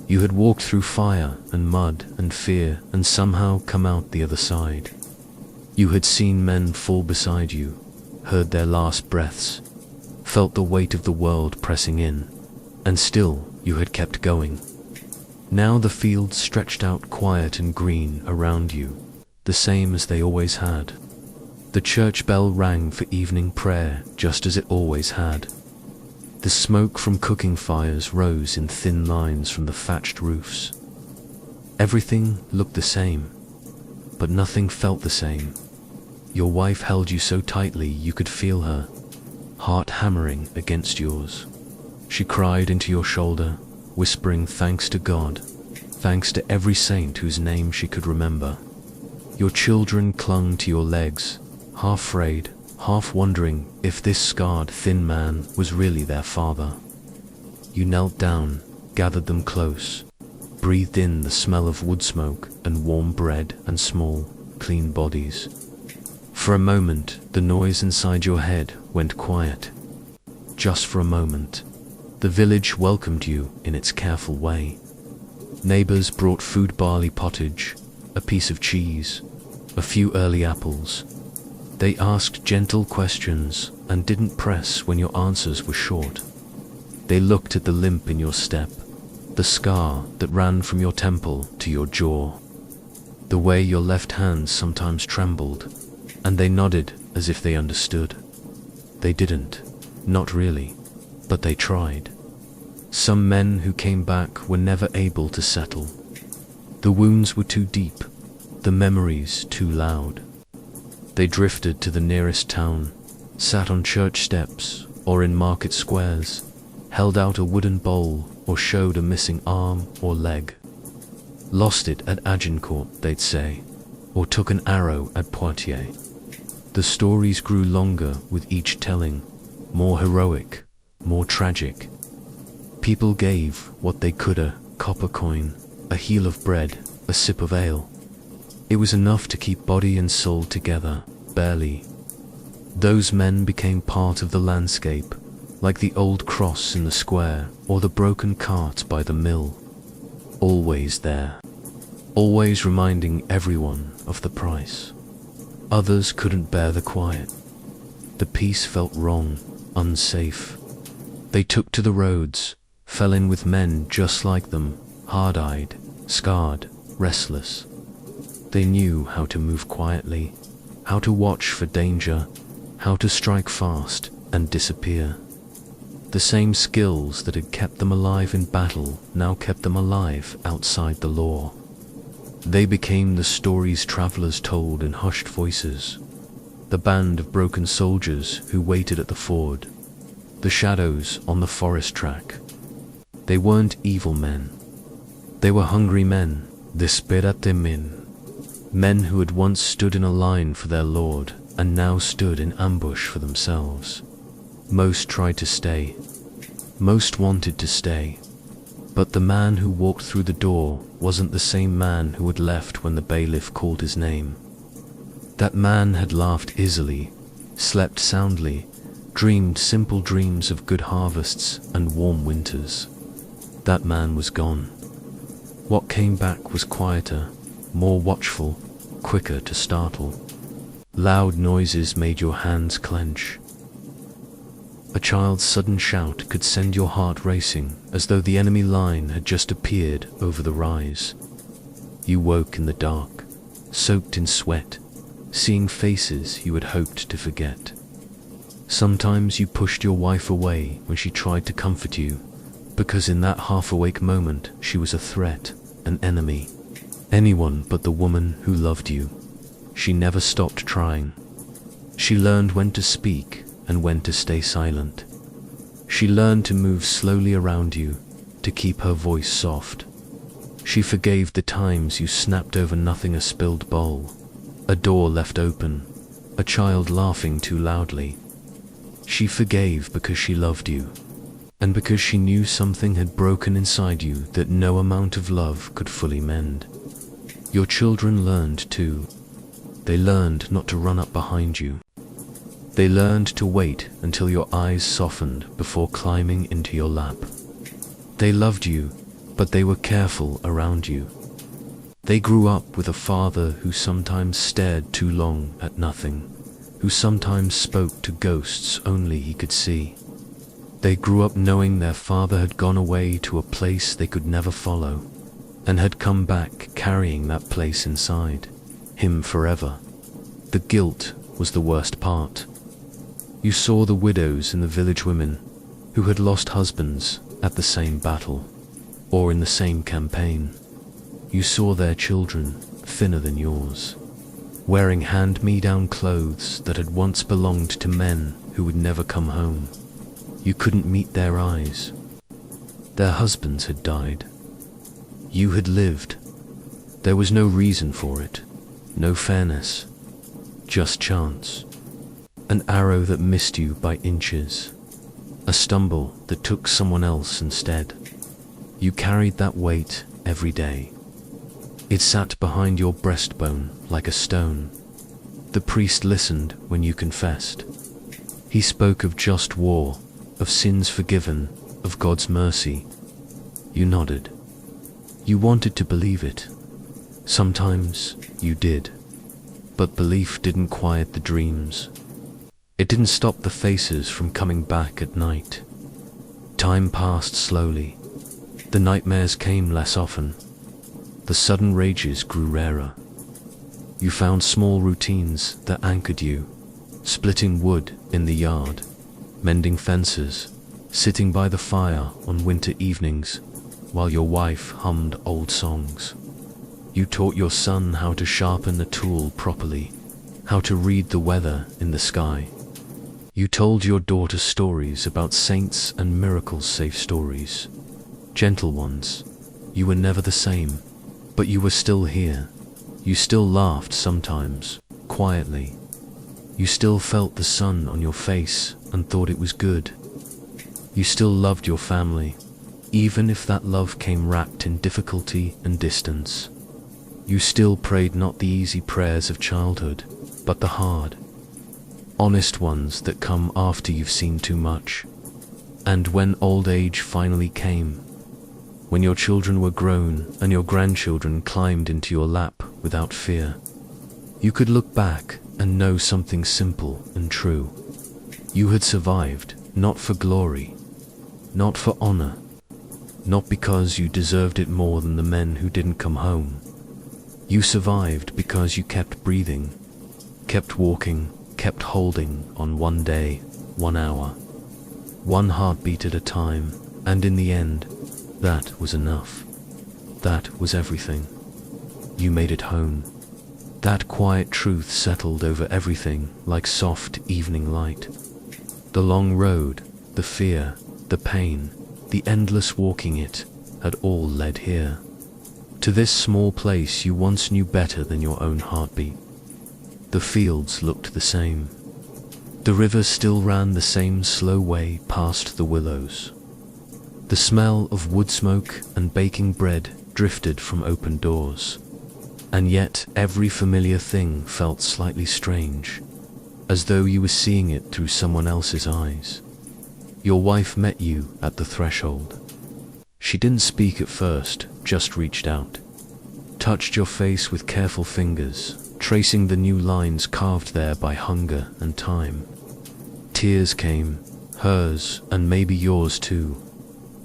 You had walked through fire and mud and fear and somehow come out the other side. You had seen men fall beside you, heard their last breaths, felt the weight of the world pressing in, and still you had kept going. Now the fields stretched out quiet and green around you, the same as they always had. The church bell rang for evening prayer just as it always had. The smoke from cooking fires rose in thin lines from the thatched roofs. Everything looked the same, but nothing felt the same. Your wife held you so tightly you could feel her heart hammering against yours. She cried into your shoulder, whispering thanks to God, thanks to every saint whose name she could remember. Your children clung to your legs, half afraid, half wondering if this scarred, thin man was really their father. You knelt down, gathered them close, breathed in the smell of wood smoke and warm bread and small, clean bodies. For a moment, the noise inside your head went quiet. Just for a moment. The village welcomed you in its careful way. Neighbors brought food, barley pottage, a piece of cheese, a few early apples. They asked gentle questions and didn't press when your answers were short. They looked at the limp in your step, the scar that ran from your temple to your jaw, the way your left hand sometimes trembled, and they nodded as if they understood. They didn't, not really, but they tried. Some men who came back were never able to settle. The wounds were too deep, the memories too loud. They drifted to the nearest town, sat on church steps or in market squares, held out a wooden bowl or showed a missing arm or leg. Lost it at Agincourt, they'd say, or took an arrow at Poitiers. The stories grew longer with each telling, more heroic, more tragic. People gave what they could, a copper coin, a heel of bread, a sip of ale. It was enough to keep body and soul together, barely. Those men became part of the landscape, like the old cross in the square or the broken cart by the mill. Always there, always reminding everyone of the price. Others couldn't bear the quiet. The peace felt wrong, unsafe. They took to the roads, fell in with men just like them, hard-eyed, scarred, restless. They knew how to move quietly, how to watch for danger, how to strike fast and disappear. The same skills that had kept them alive in battle now kept them alive outside the law. They became the stories travelers told in hushed voices, the band of broken soldiers who waited at the ford, the shadows on the forest track. They weren't evil men. They were hungry men, desperate men, men who had once stood in a line for their lord and now stood in ambush for themselves. Most tried to stay. Most wanted to stay. But the man who walked through the door wasn't the same man who had left when the bailiff called his name. That man had laughed easily, slept soundly, dreamed simple dreams of good harvests and warm winters. That man was gone. What came back was quieter, more watchful, quicker to startle. Loud noises made your hands clench. A child's sudden shout could send your heart racing, as though the enemy line had just appeared over the rise. You woke in the dark, soaked in sweat, seeing faces you had hoped to forget. Sometimes you pushed your wife away when she tried to comfort you, because in that half-awake moment she was a threat, an enemy. Anyone but the woman who loved you. She never stopped trying. She learned when to speak and when to stay silent. She learned to move slowly around you, to keep her voice soft. She forgave the times you snapped over nothing, a spilled bowl, a door left open, a child laughing too loudly. She forgave because she loved you, and because she knew something had broken inside you that no amount of love could fully mend. Your children learned too. They learned not to run up behind you. They learned to wait until your eyes softened before climbing into your lap. They loved you, but they were careful around you. They grew up with a father who sometimes stared too long at nothing, who sometimes spoke to ghosts only he could see. They grew up knowing their father had gone away to a place they could never follow, and had come back carrying that place inside, him forever. The guilt was the worst part. You saw the widows and the village women who had lost husbands at the same battle, or in the same campaign. You saw their children, thinner than yours, wearing hand-me-down clothes that had once belonged to men who would never come home. You couldn't meet their eyes. Their husbands had died. You had lived. There was no reason for it, no fairness, just chance. An arrow that missed you by inches, a stumble that took someone else instead. You carried that weight every day. It sat behind your breastbone like a stone. The priest listened when you confessed. He spoke of just war, of sins forgiven, of God's mercy. You nodded. You wanted to believe it. Sometimes you did. But belief didn't quiet the dreams. It didn't stop the faces from coming back at night. Time passed slowly. The nightmares came less often. The sudden rages grew rarer. You found small routines that anchored you, splitting wood in the yard, mending fences, sitting by the fire on winter evenings while your wife hummed old songs. You taught your son how to sharpen a tool properly, how to read the weather in the sky. You told your daughter stories about saints and miracles, safe stories, gentle ones. You were never the same, but you were still here. You still laughed sometimes, quietly. You still felt the sun on your face and thought it was good. You still loved your family, even if that love came wrapped in difficulty and distance. You still prayed not the easy prayers of childhood, but the hard, honest ones that come after you've seen too much. And when old age finally came, when your children were grown and your grandchildren climbed into your lap without fear, you could look back and know something simple and true. You had survived, not for glory, not for honor, not because you deserved it more than the men who didn't come home. You survived because you kept breathing, kept walking, kept holding on one day, 1 hour, one heartbeat at a time, and in the end, that was enough. That was everything. You made it home. That quiet truth settled over everything like soft evening light. The long road, the fear, the pain, the endless walking it, had all led here. To this small place you once knew better than your own heartbeat. The fields looked the same. The river still ran the same slow way past the willows. The smell of wood smoke and baking bread drifted from open doors. And yet every familiar thing felt slightly strange, as though you were seeing it through someone else's eyes. Your wife met you at the threshold. She didn't speak at first, just reached out, touched your face with careful fingers, tracing the new lines carved there by hunger and time. Tears came, hers and maybe yours too,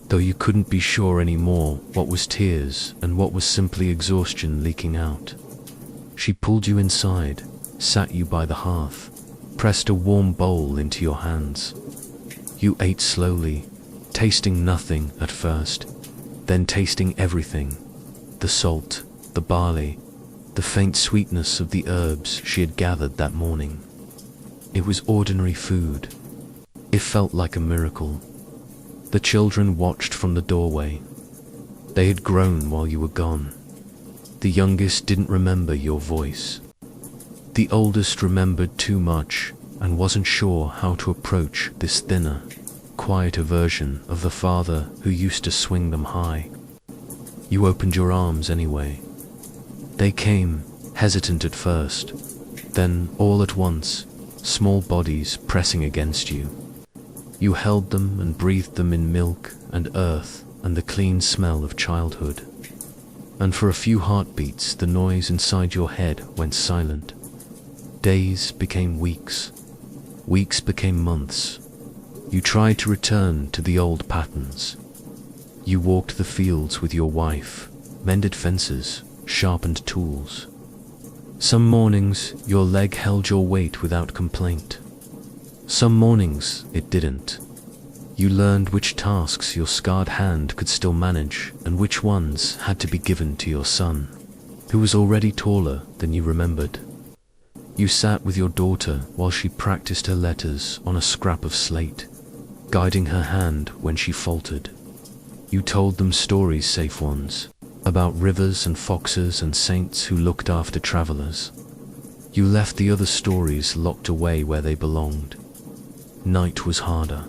though you couldn't be sure anymore what was tears and what was simply exhaustion leaking out. She pulled you inside, sat you by the hearth, pressed a warm bowl into your hands. You ate slowly, tasting nothing at first, then tasting everything, the salt, the barley, the faint sweetness of the herbs she had gathered that morning. It was ordinary food. It felt like a miracle. The children watched from the doorway. They had grown while you were gone. The youngest didn't remember your voice. The oldest remembered too much and wasn't sure how to approach this thinner, quieter version of the father who used to swing them high. You opened your arms anyway. They came, hesitant at first, then all at once, small bodies pressing against you. You held them and breathed them in milk and earth and the clean smell of childhood. And for a few heartbeats the noise inside your head went silent. Days became weeks. Weeks became months. You tried to return to the old patterns. You walked the fields with your wife, mended fences, sharpened tools. Some mornings your leg held your weight without complaint. Some mornings it didn't. You learned which tasks your scarred hand could still manage and which ones had to be given to your son, who was already taller than you remembered. You sat with your daughter while she practiced her letters on a scrap of slate, guiding her hand when she faltered. You told them stories, safe ones, about rivers and foxes and saints who looked after travelers. You left the other stories locked away where they belonged. Night was harder.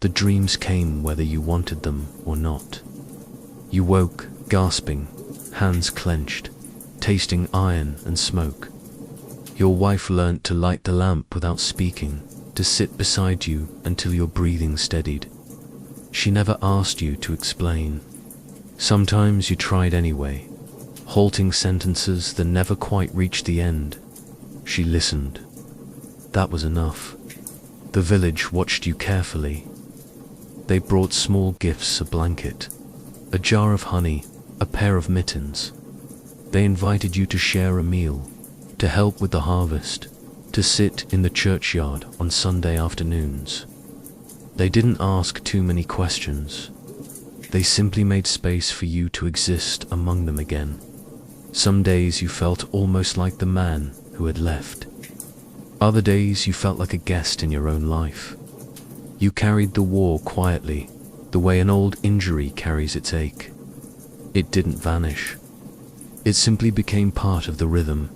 The dreams came whether you wanted them or not. You woke, gasping, hands clenched, tasting iron and smoke. Your wife learnt to light the lamp without speaking, to sit beside you until your breathing steadied. She never asked you to explain. Sometimes you tried anyway, halting sentences that never quite reached the end. She listened. That was enough. The village watched you carefully. They brought small gifts, a blanket, a jar of honey, a pair of mittens. They invited you to share a meal, to help with the harvest, to sit in the churchyard on Sunday afternoons. They didn't ask too many questions. They simply made space for you to exist among them again. Some days you felt almost like the man who had left. Other days you felt like a guest in your own life. You carried the war quietly, the way an old injury carries its ache. It didn't vanish. It simply became part of the rhythm.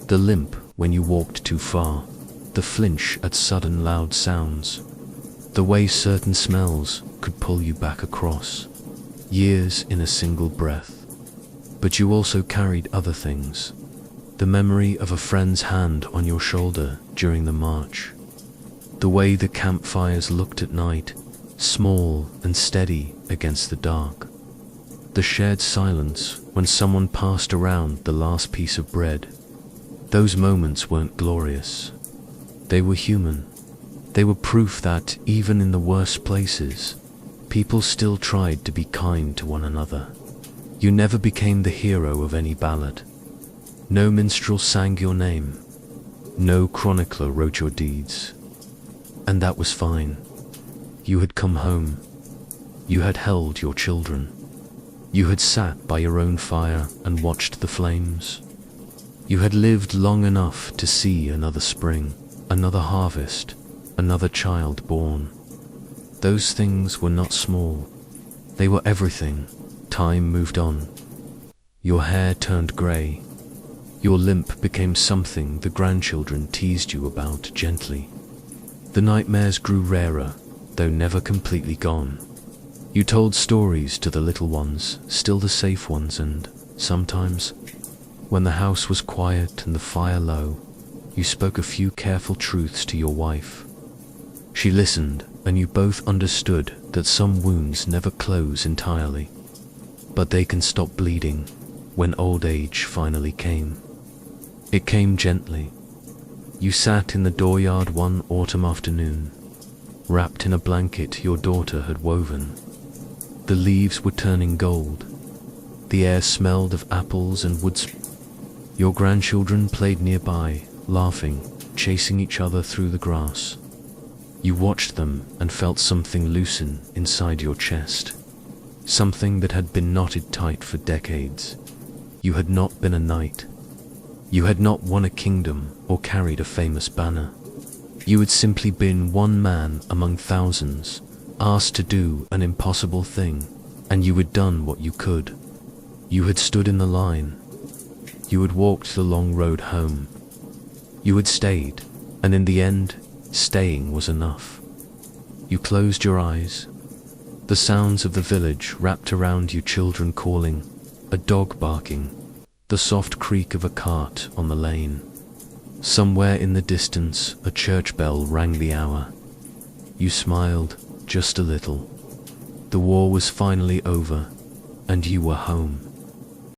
The limp when you walked too far, the flinch at sudden loud sounds, the way certain smells could pull you back across years in a single breath. But you also carried other things. The memory of a friend's hand on your shoulder during the march. The way the campfires looked at night, small and steady against the dark. The shared silence when someone passed around the last piece of bread. Those moments weren't glorious. They were human. They were proof that, even in the worst places, people still tried to be kind to one another. You never became the hero of any ballad. No minstrel sang your name. No chronicler wrote your deeds. And that was fine. You had come home. You had held your children. You had sat by your own fire and watched the flames. You had lived long enough to see another spring, another harvest, another child born. Those things were not small. They were everything. Time moved on. Your hair turned grey. Your limp became something the grandchildren teased you about gently. The nightmares grew rarer, though never completely gone. You told stories to the little ones, still the safe ones, and sometimes, when the house was quiet and the fire low, you spoke a few careful truths to your wife. She listened, and you both understood that some wounds never close entirely, but they can stop bleeding when old age finally came. It came gently. You sat in the dooryard one autumn afternoon, wrapped in a blanket your daughter had woven. The leaves were turning gold. The air smelled of apples and woods. Your grandchildren played nearby, laughing, chasing each other through the grass. You watched them and felt something loosen inside your chest, something that had been knotted tight for decades. You had not been a knight. You had not won a kingdom or carried a famous banner. You had simply been one man among thousands, asked to do an impossible thing, and you had done what you could. You had stood in the line. You had walked the long road home. You had stayed, and in the end, staying was enough. You closed your eyes. The sounds of the village wrapped around you, children calling, a dog barking, the soft creak of a cart on the lane. Somewhere in the distance, a church bell rang the hour. You smiled, just a little. The war was finally over, and you were home.